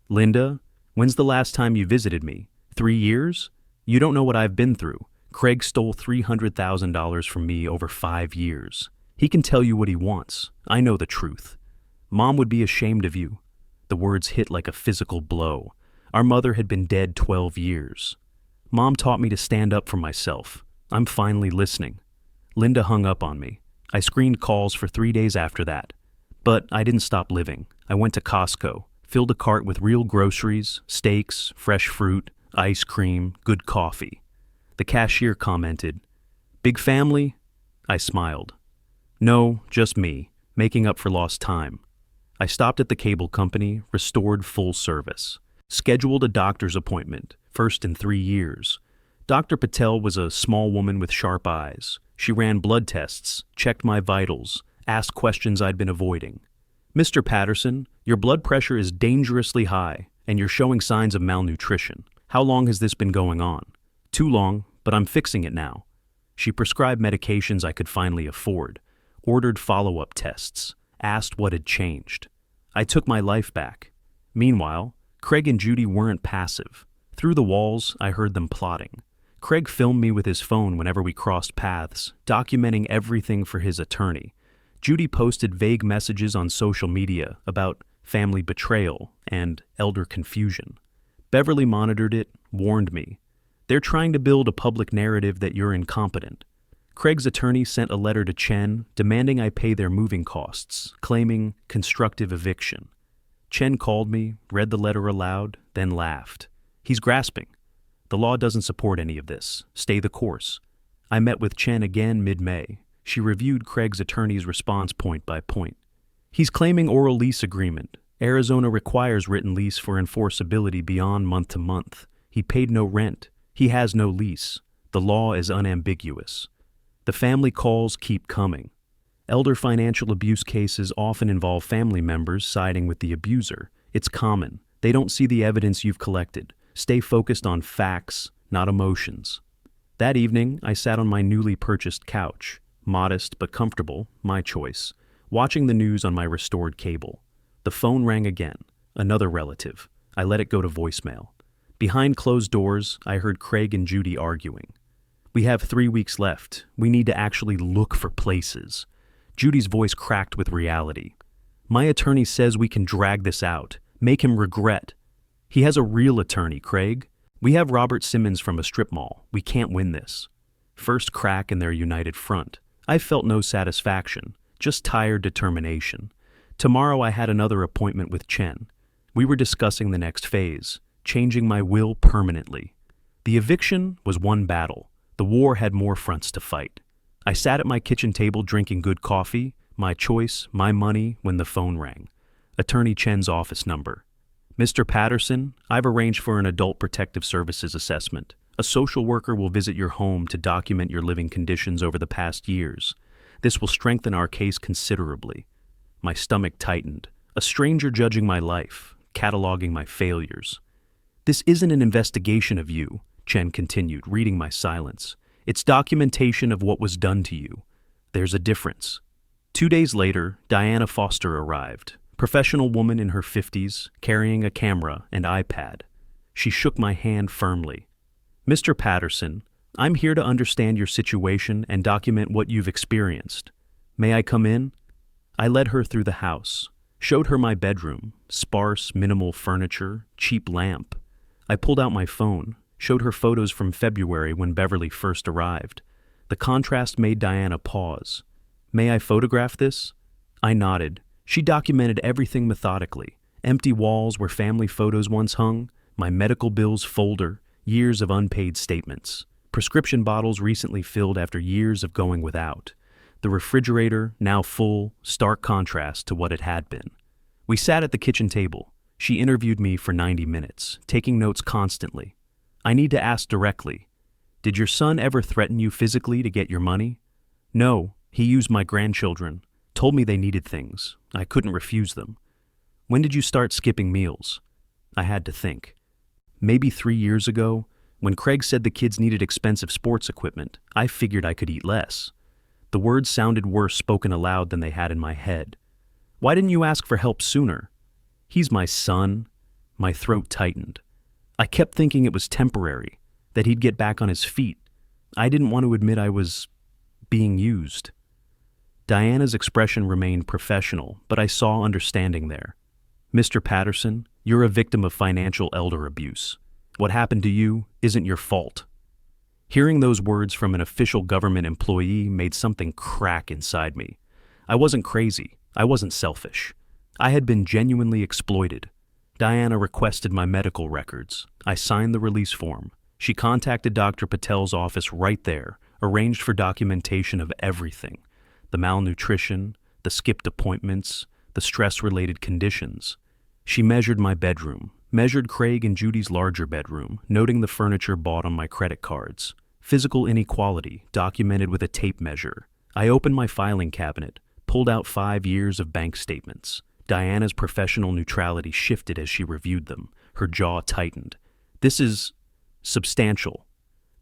"Linda, when's the last time you visited me? 3 years? You don't know what I've been through. Craig stole $300,000 from me over 5 years. He can tell you what he wants. I know the truth. Mom would be ashamed of you." The words hit like a physical blow. Our mother had been dead 12 years. Mom taught me to stand up for myself. I'm finally listening. Linda hung up on me. I screened calls for 3 days after that. But I didn't stop living. I went to Costco, filled a cart with real groceries, steaks, fresh fruit, ice cream, good coffee. The cashier commented, "Big family?" I smiled. "No, just me, making up for lost time." I stopped at the cable company, restored full service. Scheduled a doctor's appointment, first in 3 years. Dr. Patel was a small woman with sharp eyes. She ran blood tests, checked my vitals, asked questions I'd been avoiding. "Mr. Patterson, your blood pressure is dangerously high, and you're showing signs of malnutrition. How long has this been going on? Too long, but I'm fixing it now. She prescribed medications I could finally afford, ordered follow-up tests, asked what had changed. I took my life back. Meanwhile, Craig and Judy weren't passive. Through the walls, I heard them plotting. Craig filmed me with his phone whenever we crossed paths, documenting everything for his attorney. Judy posted vague messages on social media about family betrayal and elder confusion. Beverly monitored it, warned me. They're trying to build a public narrative that you're incompetent. Craig's attorney sent a letter to Chen demanding I pay their moving costs, claiming constructive eviction. Chen called me, read the letter aloud, then laughed. He's grasping. The law doesn't support any of this. Stay the course. I met with Chen again mid-May. She reviewed Craig's attorney's response point by point. He's claiming oral lease agreement. Arizona requires written lease for enforceability beyond month to month. He paid no rent. He has no lease. The law is unambiguous. The family calls keep coming. Elder financial abuse cases often involve family members siding with the abuser. It's common. They don't see the evidence you've collected. Stay focused on facts, not emotions. That evening, I sat on my newly purchased couch, modest but comfortable, my choice, watching the news on my restored cable. The phone rang again, another relative. I let it go to voicemail. Behind closed doors, I heard Craig and Judy arguing. We have 3 weeks left. We need to actually look for places. Judy's voice cracked with reality. My attorney says we can drag this out, make him regret. He has a real attorney, Craig. We have Robert Simmons from a strip mall. We can't win this. First crack in their united front. I felt no satisfaction, just tired determination. Tomorrow I had another appointment with Chen. We were discussing the next phase, changing my will permanently. The eviction was one battle. The war had more fronts to fight. I sat at my kitchen table drinking good coffee, my choice, my money, when the phone rang. Attorney Chen's office number. Mr. Patterson, I've arranged for an adult protective services assessment. A social worker will visit your home to document your living conditions over the past years. This will strengthen our case considerably. My stomach tightened. A stranger judging my life, cataloging my failures. This isn't an investigation of you, Chen continued, reading my silence. It's documentation of what was done to you. There's a difference. 2 days later, Diana Foster arrived. Professional woman in her 50s, carrying a camera and iPad. She shook my hand firmly. Mr. Patterson, I'm here to understand your situation and document what you've experienced. May I come in? I led her through the house, showed her my bedroom, sparse, minimal furniture, cheap lamp. I pulled out my phone, showed her photos from February when Beverly first arrived. The contrast made Diana pause. May I photograph this? I nodded. She documented everything methodically. Empty walls where family photos once hung, my medical bills folder, years of unpaid statements, prescription bottles recently filled after years of going without. The refrigerator, now full, stark contrast to what it had been. We sat at the kitchen table. She interviewed me for 90 minutes, taking notes constantly. I need to ask directly. Did your son ever threaten you physically to get your money? No, he used my grandchildren. Told me they needed things. I couldn't refuse them. When did you start skipping meals? I had to think. Maybe 3 years ago, when Craig said the kids needed expensive sports equipment, I figured I could eat less. The words sounded worse spoken aloud than they had in my head. Why didn't you ask for help sooner? He's my son. My throat tightened. I kept thinking it was temporary, that he'd get back on his feet. I didn't want to admit I was being used. Diana's expression remained professional, but I saw understanding there. Mr. Patterson, you're a victim of financial elder abuse. What happened to you isn't your fault. Hearing those words from an official government employee made something crack inside me. I wasn't crazy. I wasn't selfish. I had been genuinely exploited. Diana requested my medical records. I signed the release form. She contacted Dr. Patel's office right there, arranged for documentation of everything. The malnutrition, the skipped appointments, the stress-related conditions. She measured my bedroom, measured Craig and Judy's larger bedroom, noting the furniture bought on my credit cards. Physical inequality, documented with a tape measure. I opened my filing cabinet, pulled out 5 years of bank statements. Diana's professional neutrality shifted as she reviewed them. Her jaw tightened. "This is substantial."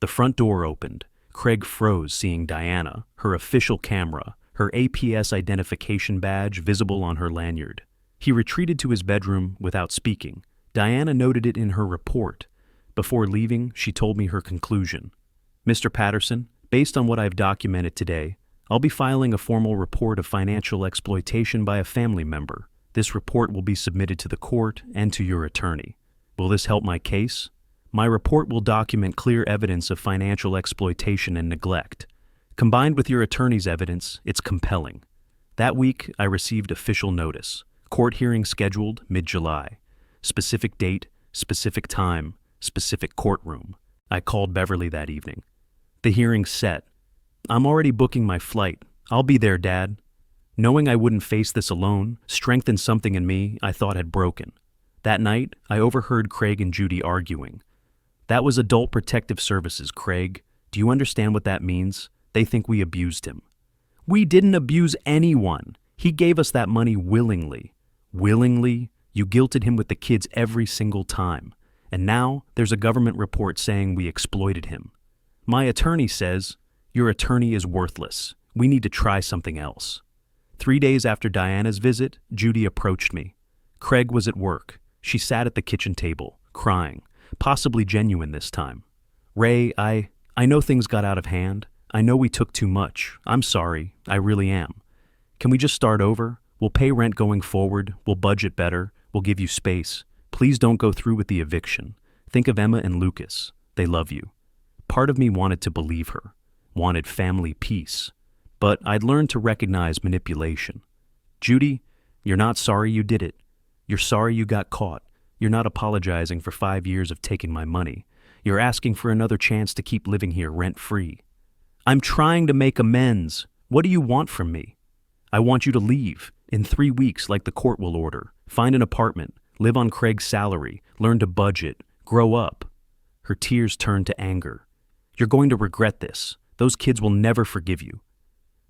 The front door opened. Craig froze, seeing Diana, her official camera, her APS identification badge visible on her lanyard. He retreated to his bedroom without speaking. Diana noted it in her report. Before leaving, she told me her conclusion. "Mr. Patterson, based on what I've documented today, I'll be filing a formal report of financial exploitation by a family member. This report will be submitted to the court and to your attorney. Will this help my case? My report will document clear evidence of financial exploitation and neglect. Combined with your attorney's evidence, it's compelling." That week, I received official notice. Court hearing scheduled mid-July. Specific date, specific time, specific courtroom. I called Beverly that evening. "The hearing's set. I'm already booking my flight. I'll be there, Dad." Knowing I wouldn't face this alone strengthened something in me I thought had broken. That night, I overheard Craig and Judy arguing. "That was Adult Protective Services, Craig. Do you understand what that means? They think we abused him." "We didn't abuse anyone. He gave us that money willingly." "Willingly? You guilted him with the kids every single time. And now there's a government report saying we exploited him." "My attorney says, your attorney is worthless. We need to try something else." 3 days after Diana's visit, Judy approached me. Craig was at work. She sat at the kitchen table, crying, possibly genuine this time. "Ray, I know things got out of hand. I know we took too much. I'm sorry. I really am. Can we just start over? We'll pay rent going forward. We'll budget better. We'll give you space. Please don't go through with the eviction. Think of Emma and Lucas. They love you." Part of me wanted to believe her, wanted family peace. But I'd learned to recognize manipulation. "Judy, you're not sorry you did it. You're sorry you got caught. You're not apologizing for 5 years of taking my money. You're asking for another chance to keep living here rent-free." "I'm trying to make amends. What do you want from me?" "I want you to leave in 3 weeks like the court will order. Find an apartment, live on Craig's salary, learn to budget, grow up." Her tears turned to anger. "You're going to regret this. Those kids will never forgive you."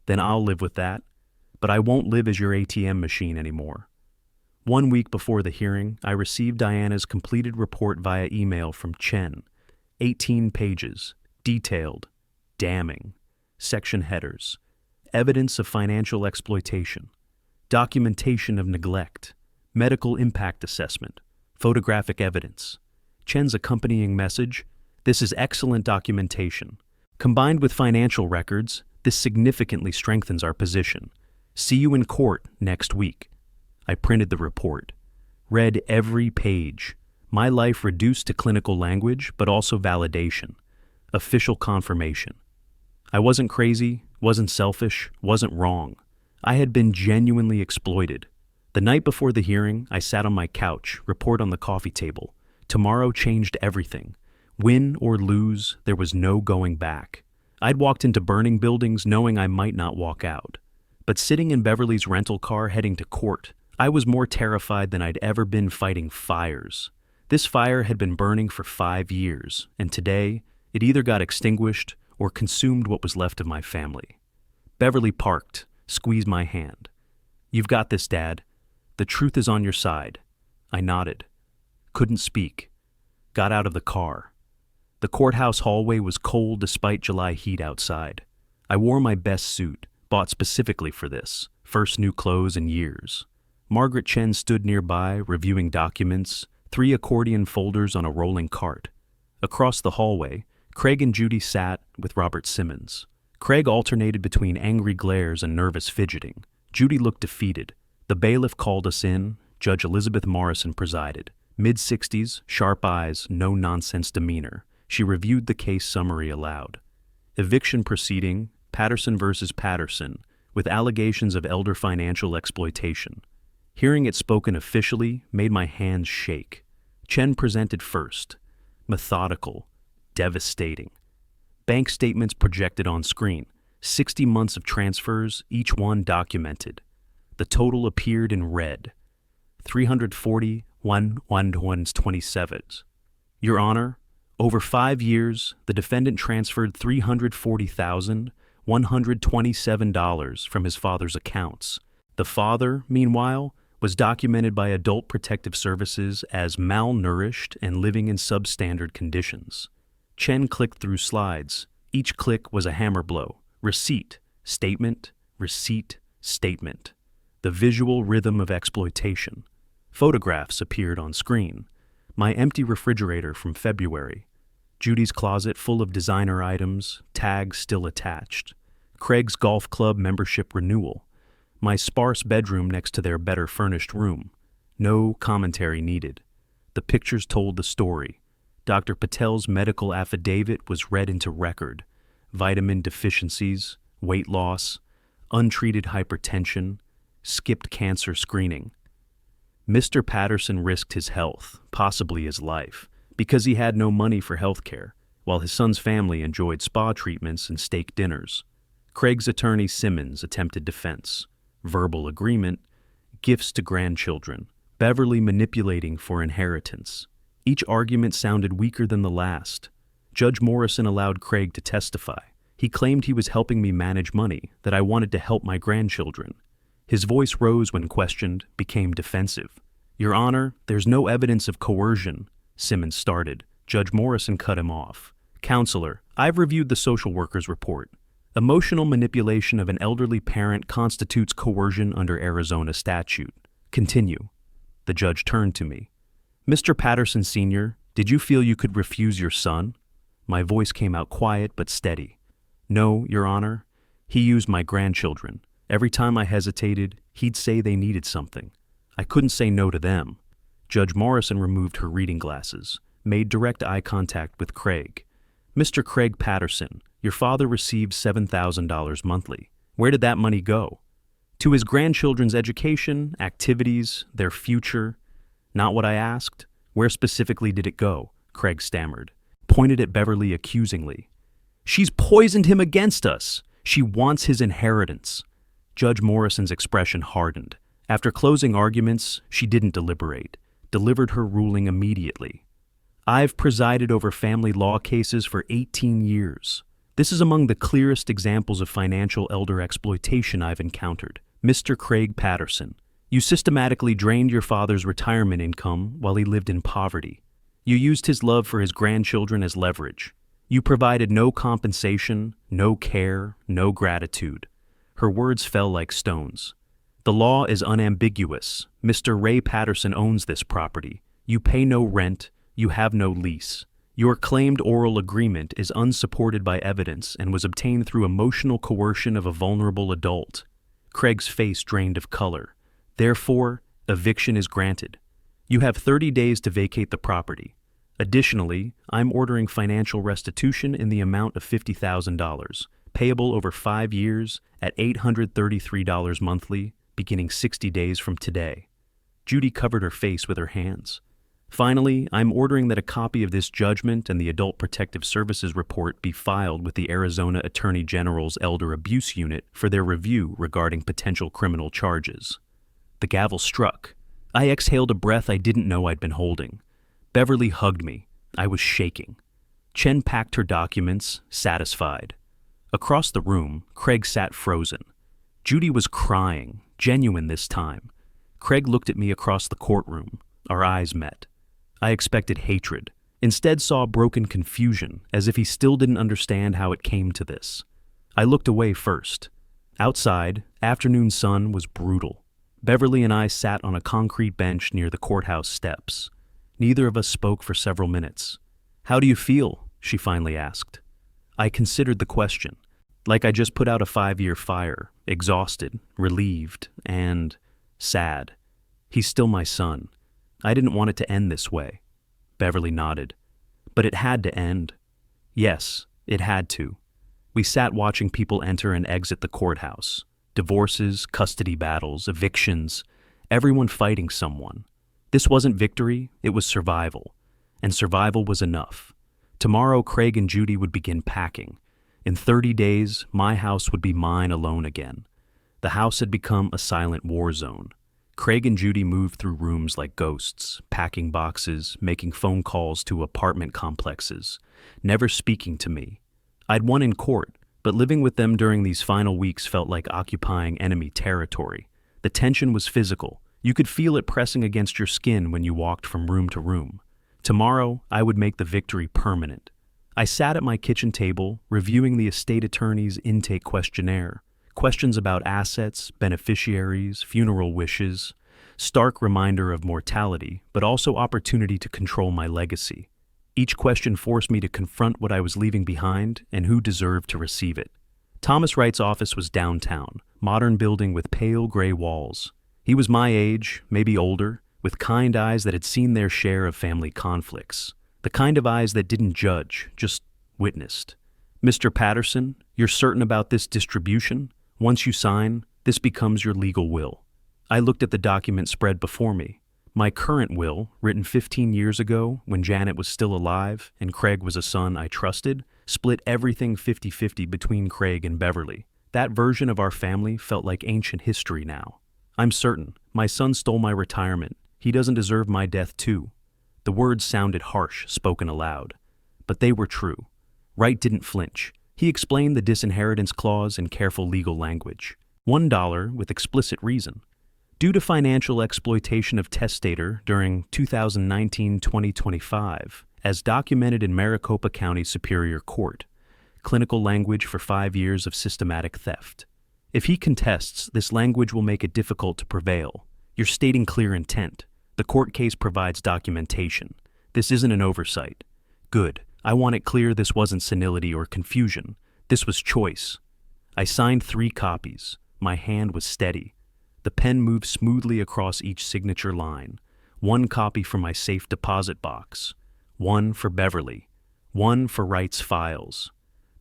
"Then I'll live with that. But I won't live as your ATM machine anymore." 1 week before the hearing, I received Diana's completed report via email from Chen. 18 pages, detailed, damning, section headers, evidence of financial exploitation, documentation of neglect, medical impact assessment, photographic evidence. Chen's accompanying message: "This is excellent documentation. Combined with financial records, this significantly strengthens our position. See you in court next week." I printed the report, read every page. My life reduced to clinical language, but also validation, official confirmation. I wasn't crazy, wasn't selfish, wasn't wrong. I had been genuinely exploited. The night before the hearing, I sat on my couch, report on the coffee table. Tomorrow changed everything. Win or lose, there was no going back. I'd walked into burning buildings knowing I might not walk out. But sitting in Beverly's rental car heading to court, I was more terrified than I'd ever been fighting fires. This fire had been burning for 5 years, and today, it either got extinguished or consumed what was left of my family. Beverly parked, squeezed my hand. "You've got this, Dad. The truth is on your side." I nodded. Couldn't speak. Got out of the car. The courthouse hallway was cold despite July heat outside. I wore my best suit, bought specifically for this, first new clothes in years. Margaret Chen stood nearby, reviewing documents, 3 accordion folders on a rolling cart. Across the hallway, Craig and Judy sat with Robert Simmons. Craig alternated between angry glares and nervous fidgeting. Judy looked defeated. The bailiff called us in. Judge Elizabeth Morrison presided. Mid-60s, sharp eyes, no-nonsense demeanor. She reviewed the case summary aloud. Eviction proceeding, Patterson versus Patterson, with allegations of elder financial exploitation. Hearing it spoken officially made my hands shake. Chen presented first. Methodical, devastating. Bank statements projected on screen. 60 months of transfers, each one documented. The total appeared in red. 341,127. Your Honor, over 5 years, the defendant transferred $340,127 from his father's accounts. The father, meanwhile, was documented by Adult Protective Services as malnourished and living in substandard conditions. Chen clicked through slides. Each click was a hammer blow. Receipt, statement, receipt, statement. The visual rhythm of exploitation. Photographs appeared on screen. My empty refrigerator from February. Judy's closet full of designer items, tags still attached. Craig's golf club membership renewal. My sparse bedroom next to their better furnished room. No commentary needed. The pictures told the story. Dr. Patel's medical affidavit was read into record. Vitamin deficiencies, weight loss, untreated hypertension, skipped cancer screening. Mr. Patterson risked his health, possibly his life, because he had no money for health care, while his son's family enjoyed spa treatments and steak dinners. Craig's attorney Simmons attempted defense, verbal agreement, gifts to grandchildren, Beverly manipulating for inheritance. Each argument sounded weaker than the last. Judge Morrison allowed Craig to testify. He claimed he was helping me manage money, that I wanted to help my grandchildren. His voice rose when questioned, became defensive. Your Honor, there's no evidence of coercion, Simmons started. Judge Morrison cut him off. Counselor, I've reviewed the social worker's report. Emotional manipulation of an elderly parent constitutes coercion under Arizona statute. Continue. The judge turned to me. Mr. Patterson Sr., did you feel you could refuse your son? My voice came out quiet but steady. No, Your Honor. He used my grandchildren. Every time I hesitated, he'd say they needed something. I couldn't say no to them. Judge Morrison removed her reading glasses, made direct eye contact with Craig. Mr. Craig Patterson, your father received $7,000 monthly. Where did that money go? To his grandchildren's education, activities, their future. Not what I asked. Where specifically did it go? Craig stammered, pointed at Beverly accusingly. She's poisoned him against us. She wants his inheritance. Judge Morrison's expression hardened. After closing arguments, she didn't deliberate, delivered her ruling immediately. I've presided over family law cases for 18 years. This is among the clearest examples of financial elder exploitation I've encountered. Mr. Craig Patterson, you systematically drained your father's retirement income while he lived in poverty. You used his love for his grandchildren as leverage. You provided no compensation, no care, no gratitude. Her words fell like stones. The law is unambiguous. Mr. Ray Patterson owns this property. You pay no rent. You have no lease. Your claimed oral agreement is unsupported by evidence and was obtained through emotional coercion of a vulnerable adult. Craig's face drained of color. Therefore, eviction is granted. You have 30 days to vacate the property. Additionally, I'm ordering financial restitution in the amount of $50,000, payable over 5 years at $833 monthly, beginning 60 days from today. Judy covered her face with her hands. Finally, I'm ordering that a copy of this judgment and the Adult Protective Services report be filed with the Arizona Attorney General's Elder Abuse Unit for their review regarding potential criminal charges. The gavel struck. I exhaled a breath I didn't know I'd been holding. Beverly hugged me. I was shaking. Chen packed her documents, satisfied. Across the room, Craig sat frozen. Judy was crying, genuine this time. Craig looked at me across the courtroom. Our eyes met. I expected hatred. Instead saw broken confusion, as if he still didn't understand how it came to this. I looked away first. Outside, afternoon sun was brutal. Beverly and I sat on a concrete bench near the courthouse steps. Neither of us spoke for several minutes. How do you feel? She finally asked. I considered the question. Like I just put out a 5-year fire, exhausted, relieved, and sad. He's still my son. I didn't want it to end this way. Beverly nodded. But it had to end. Yes, it had to. We sat watching people enter and exit the courthouse. Divorces, custody battles, evictions, everyone fighting someone. This wasn't victory, it was survival. And survival was enough. Tomorrow, Craig and Judy would begin packing. In 30 days, my house would be mine alone again. The house had become a silent war zone. Craig and Judy moved through rooms like ghosts, packing boxes, making phone calls to apartment complexes, never speaking to me. I'd won in court, but living with them during these final weeks felt like occupying enemy territory. The tension was physical. You could feel it pressing against your skin when you walked from room to room. Tomorrow, I would make the victory permanent. I sat at my kitchen table, reviewing the estate attorney's intake questionnaire. Questions about assets, beneficiaries, funeral wishes. Stark reminder of mortality, but also opportunity to control my legacy. Each question forced me to confront what I was leaving behind and who deserved to receive it. Thomas Wright's office was downtown, modern building with pale gray walls. He was my age, maybe older, with kind eyes that had seen their share of family conflicts. The kind of eyes that didn't judge, just witnessed. "Mr. Patterson, you're certain about this distribution? Once you sign, this becomes your legal will." I looked at the document spread before me. My current will, written 15 years ago when Janet was still alive and Craig was a son I trusted, split everything 50-50 between Craig and Beverly. That version of our family felt like ancient history now. "I'm certain. My son stole my retirement. He doesn't deserve my death too." The words sounded harsh, spoken aloud. But they were true. Wright didn't flinch. He explained the disinheritance clause in careful legal language. $1 with explicit reason. Due to financial exploitation of testator during 2019-2025, as documented in Maricopa County Superior Court. Clinical language for 5 years of systematic theft. If he contests, this language will make it difficult to prevail. You're stating clear intent. The court case provides documentation. This isn't an oversight. Good. I want it clear this wasn't senility or confusion. This was choice. I signed 3 copies. My hand was steady. The pen moved smoothly across each signature line. 1 copy for my safe deposit box. 1 for Beverly. 1 for Wright's files.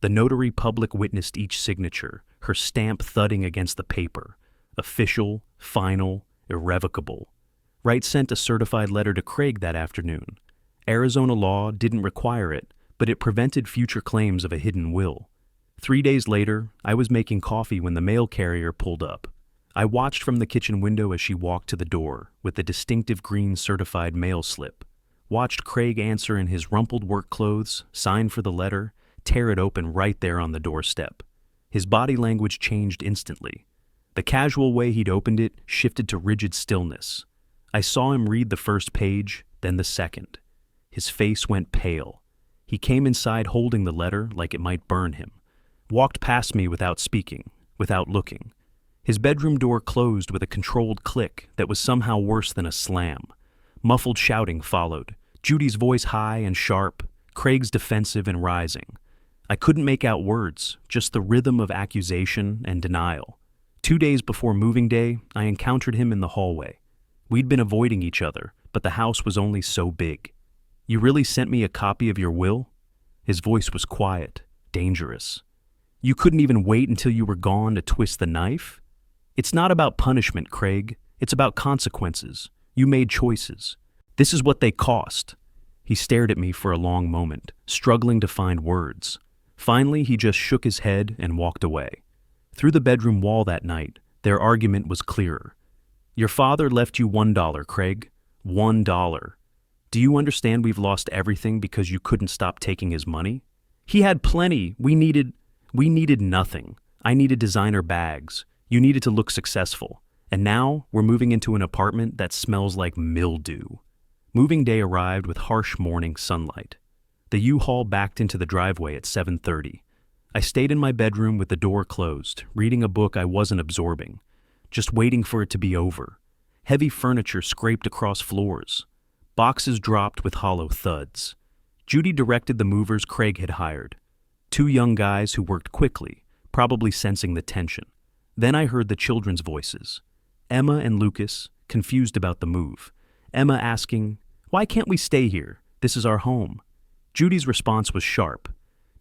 The notary public witnessed each signature, her stamp thudding against the paper. Official, final, irrevocable. Wright sent a certified letter to Craig that afternoon. Arizona law didn't require it, but it prevented future claims of a hidden will. 3 days later, I was making coffee when the mail carrier pulled up. I watched from the kitchen window as she walked to the door with the distinctive green certified mail slip. Watched Craig answer in his rumpled work clothes, sign for the letter, tear it open right there on the doorstep. His body language changed instantly. The casual way he'd opened it shifted to rigid stillness. I saw him read the first page, then the second. His face went pale. He came inside holding the letter like it might burn him. Walked past me without speaking, without looking. His bedroom door closed with a controlled click that was somehow worse than a slam. Muffled shouting followed, Judy's voice high and sharp, Craig's defensive and rising. I couldn't make out words, just the rhythm of accusation and denial. 2 days before moving day, I encountered him in the hallway. We'd been avoiding each other, but the house was only so big. "You really sent me a copy of your will?" His voice was quiet, dangerous. "You couldn't even wait until you were gone to twist the knife?" "It's not about punishment, Craig. It's about consequences. You made choices. This is what they cost." He stared at me for a long moment, struggling to find words. Finally, he just shook his head and walked away. Through the bedroom wall that night, their argument was clearer. "Your father left you $1, Craig. $1. Do you understand we've lost everything because you couldn't stop taking his money? He had plenty. We needed nothing. I needed designer bags. You needed to look successful. And now we're moving into an apartment that smells like mildew." Moving day arrived with harsh morning sunlight. The U-Haul backed into the driveway at 7:30. I stayed in my bedroom with the door closed, reading a book I wasn't absorbing, just waiting for it to be over. Heavy furniture scraped across floors. Boxes dropped with hollow thuds. Judy directed the movers Craig had hired. 2 young guys who worked quickly, probably sensing the tension. Then I heard the children's voices. Emma and Lucas, confused about the move. Emma asking, "Why can't we stay here? This is our home." Judy's response was sharp.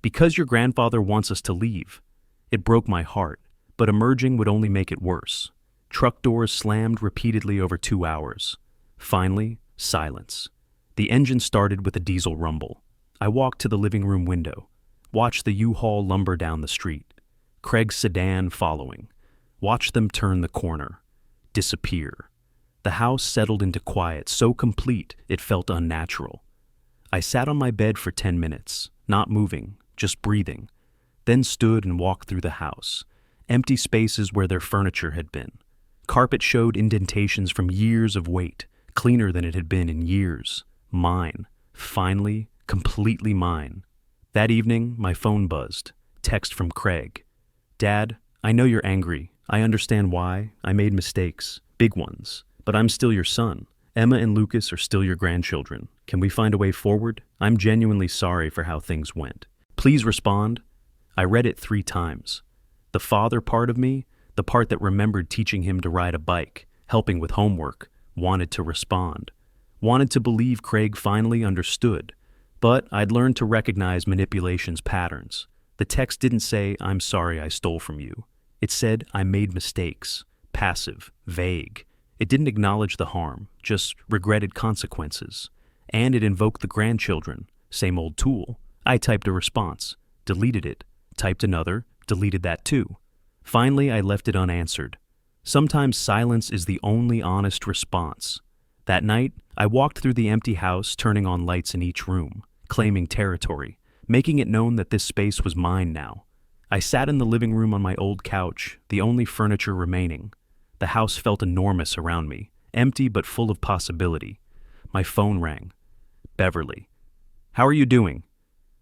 "Because your grandfather wants us to leave." It broke my heart, but emerging would only make it worse. Truck doors slammed repeatedly over 2 hours. Finally, silence. The engine started with a diesel rumble. I walked to the living room window, watched the U-Haul lumber down the street. Craig's sedan following. Watched them turn the corner. Disappear. The house settled into quiet so complete it felt unnatural. I sat on my bed for 10 minutes, not moving, just breathing, then stood and walked through the house, empty spaces where their furniture had been. Carpet showed indentations from years of weight, cleaner than it had been in years. Mine. Finally, completely mine. That evening, my phone buzzed. Text from Craig. Dad, I know you're angry. I understand why. I made mistakes. Big ones. But I'm still your son. Emma and Lucas are still your grandchildren. Can we find a way forward? I'm genuinely sorry for how things went. Please respond. I read it 3 times. The father part of me, the part that remembered teaching him to ride a bike, helping with homework, wanted to respond. Wanted to believe Craig finally understood. But I'd learned to recognize manipulation's patterns. The text didn't say, I'm sorry I stole from you. It said, I made mistakes. Passive, vague. It didn't acknowledge the harm, just regretted consequences. And it invoked the grandchildren. Same old tool. I typed a response, deleted it, typed another, deleted that too. Finally, I left it unanswered. Sometimes silence is the only honest response. That night, I walked through the empty house, turning on lights in each room, claiming territory, making it known that this space was mine now. I sat in the living room on my old couch, the only furniture remaining. The house felt enormous around me, empty but full of possibility. My phone rang. Beverly. How are you doing?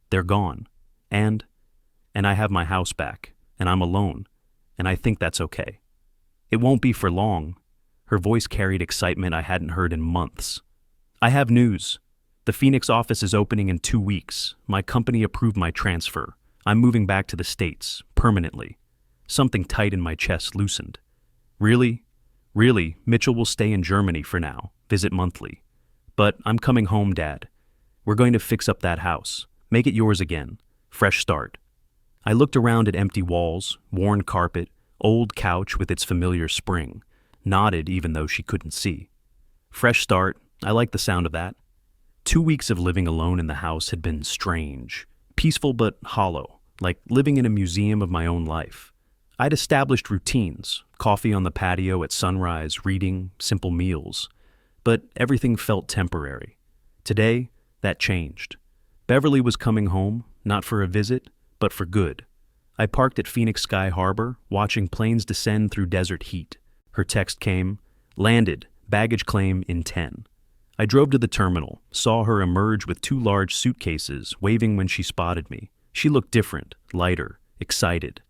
They're gone. And I have my house back, and I'm alone, and I think that's okay. It won't be for long. Her voice carried excitement I hadn't heard in months. I have news. The Phoenix office is opening in 2 weeks. My company approved my transfer. I'm moving back to the States, permanently. Something tight in my chest loosened. Really? Really, Mitchell will stay in Germany for now, visit monthly. But I'm coming home, Dad. We're going to fix up that house, make it yours again. Fresh start. I looked around at empty walls, worn carpet, old couch with its familiar spring, nodded even though she couldn't see. Fresh start, I like the sound of that. 2 weeks of living alone in the house had been strange, peaceful but hollow, like living in a museum of my own life. I'd established routines, coffee on the patio at sunrise, reading, simple meals. But everything felt temporary. Today, that changed. Beverly was coming home, not for a visit, but for good. I parked at Phoenix Sky Harbor, watching planes descend through desert heat. Her text came, landed, baggage claim in 10. I drove to the terminal, saw her emerge with 2 large suitcases, waving when she spotted me. She looked different, lighter, excited.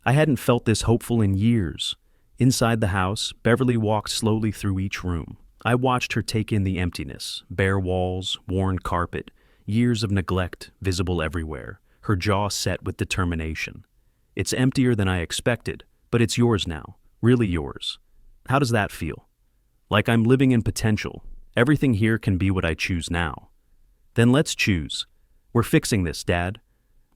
I hadn't felt this hopeful in years. Inside the house, Beverly walked slowly through each room. I watched her take in the emptiness, bare walls, worn carpet, years of neglect visible everywhere, her jaw set with determination. It's emptier than I expected, but it's yours now, really yours. How does that feel? Like I'm living in potential. Everything here can be what I choose now. Then let's choose. We're fixing this, Dad.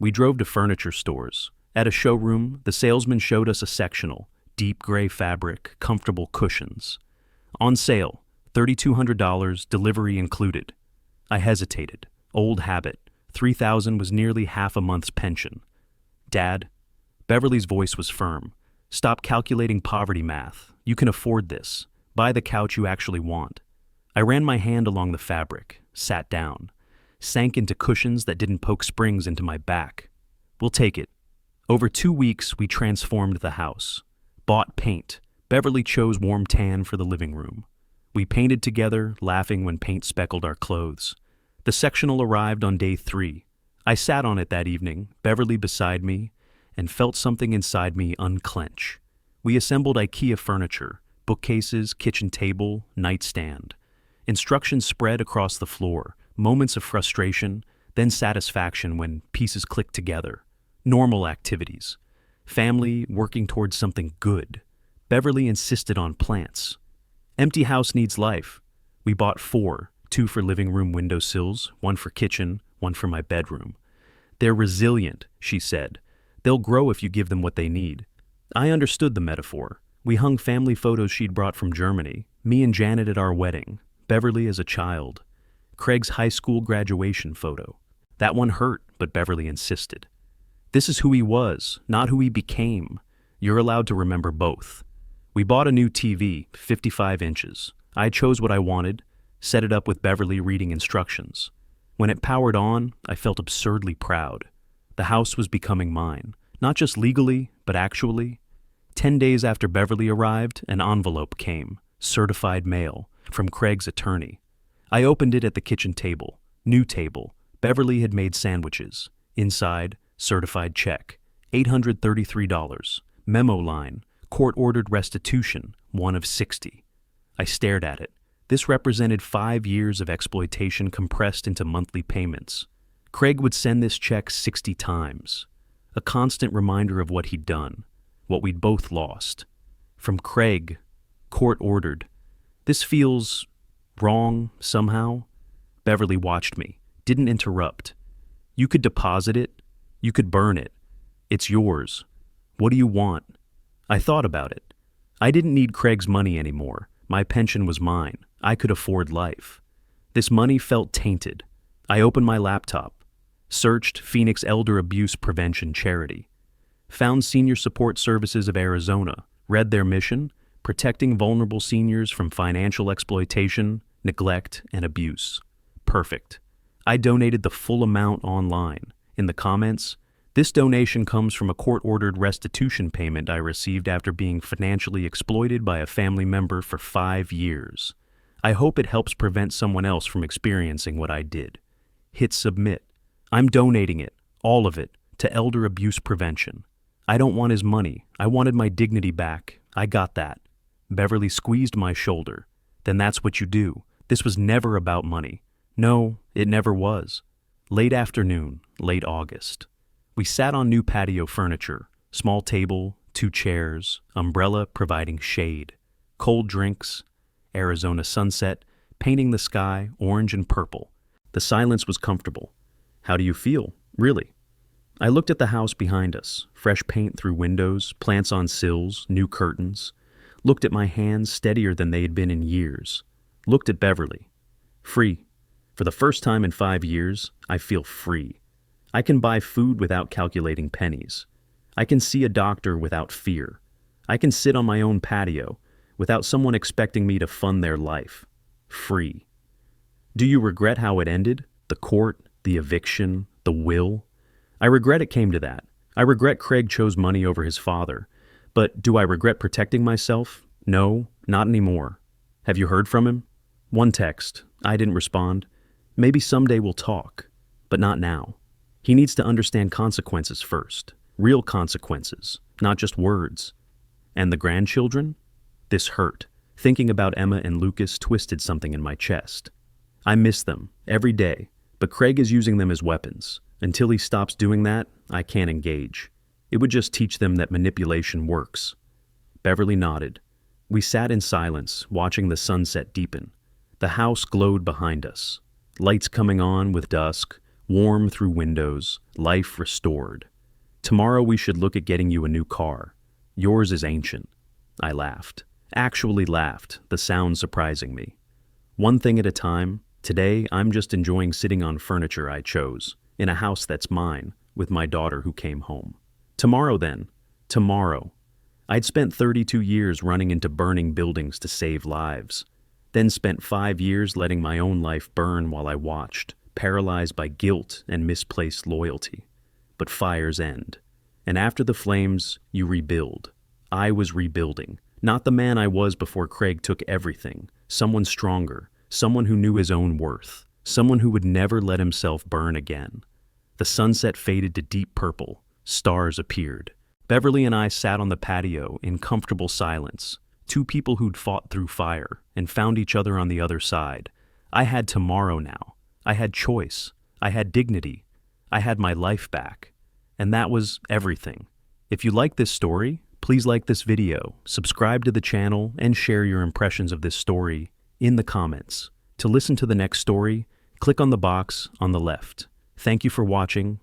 We drove to furniture stores. At a showroom, the salesman showed us a sectional, deep gray fabric, comfortable cushions. On sale, $3,200, delivery included. I hesitated. Old habit. $3,000 was nearly half a month's pension. Dad, Beverly's voice was firm. Stop calculating poverty math. You can afford this. Buy the couch you actually want. I ran my hand along the fabric, sat down, sank into cushions that didn't poke springs into my back. We'll take it. Over 2 weeks, we transformed the house. Bought paint. Beverly chose warm tan for the living room. We painted together, laughing when paint speckled our clothes. The sectional arrived on day 3. I sat on it that evening, Beverly beside me, and felt something inside me unclench. We assembled IKEA furniture, bookcases, kitchen table, nightstand. Instructions spread across the floor, moments of frustration, then satisfaction when pieces clicked together. Normal activities. Family working towards something good. Beverly insisted on plants. Empty house needs life. We bought 4, 2 for living room windowsills, 1 for kitchen, 1 for my bedroom. They're resilient, she said. They'll grow if you give them what they need. I understood the metaphor. We hung family photos she'd brought from Germany, me and Janet at our wedding, Beverly as a child, Craig's high school graduation photo. That one hurt, but Beverly insisted. This is who he was, not who he became. You're allowed to remember both. We bought a new TV, 55 inches. I chose what I wanted, set it up with Beverly reading instructions. When it powered on, I felt absurdly proud. The house was becoming mine, not just legally, but actually. 10 days after Beverly arrived, an envelope came, certified mail, from Craig's attorney. I opened it at the kitchen table. New table. Beverly had made sandwiches. Inside, certified check. $833. Memo line. Court-ordered restitution, one of 60. I stared at it. This represented 5 years of exploitation compressed into monthly payments. Craig would send this check 60 times. A constant reminder of what he'd done, what we'd both lost. From Craig, court-ordered. This feels wrong somehow. Beverly watched me, didn't interrupt. You could deposit it. You could burn it. It's yours. What do you want? I thought about it. I didn't need Craig's money anymore. My pension was mine. I could afford life. This money felt tainted. I opened my laptop, searched Phoenix Elder Abuse Prevention Charity, found Senior Support Services of Arizona, read their mission, protecting vulnerable seniors from financial exploitation, neglect, and abuse. Perfect. I donated the full amount online. In the comments, this donation comes from a court-ordered restitution payment I received after being financially exploited by a family member for 5 years. I hope it helps prevent someone else from experiencing what I did. Hit submit. I'm donating it, all of it, to elder abuse prevention. I don't want his money. I wanted my dignity back. I got that. Beverly squeezed my shoulder. Then that's what you do. This was never about money. No, it never was. Late afternoon, late August. We sat on new patio furniture, small table, 2 chairs, umbrella providing shade, cold drinks, Arizona sunset, painting the sky orange and purple. The silence was comfortable. How do you feel, really? I looked at the house behind us, fresh paint through windows, plants on sills, new curtains. Looked at my hands steadier than they had been in years. Looked at Beverly. Free. For the first time in 5 years, I feel free. I can buy food without calculating pennies. I can see a doctor without fear. I can sit on my own patio without someone expecting me to fund their life. Free. Do you regret how it ended? The court, the eviction, the will? I regret it came to that. I regret Craig chose money over his father. But do I regret protecting myself? No, not anymore. Have you heard from him? One text. I didn't respond. Maybe someday we'll talk, but not now. He needs to understand consequences first. Real consequences, not just words. And the grandchildren? This hurt. Thinking about Emma and Lucas twisted something in my chest. I miss them, every day, but Craig is using them as weapons. Until he stops doing that, I can't engage. It would just teach them that manipulation works. Beverly nodded. We sat in silence, watching the sunset deepen. The house glowed behind us. Lights coming on with dusk, warm through windows, life restored. Tomorrow we should look at getting you a new car. Yours is ancient. I laughed. Actually laughed, the sound surprising me. One thing at a time. Today, I'm just enjoying sitting on furniture I chose, in a house that's mine, with my daughter who came home. Tomorrow then. Tomorrow. I'd spent 32 years running into burning buildings to save lives. Then spent 5 years letting my own life burn while I watched, paralyzed by guilt and misplaced loyalty. But fires end. And after the flames, you rebuild. I was rebuilding. Not the man I was before Craig took everything. Someone stronger. Someone who knew his own worth. Someone who would never let himself burn again. The sunset faded to deep purple. Stars appeared. Beverly and I sat on the patio in comfortable silence. 2 people who'd fought through fire and found each other on the other side. I had tomorrow now. I had choice. I had dignity. I had my life back. And that was everything. If you like this story, please like this video, subscribe to the channel, and share your impressions of this story in the comments. To listen to the next story, click on the box on the left. Thank you for watching.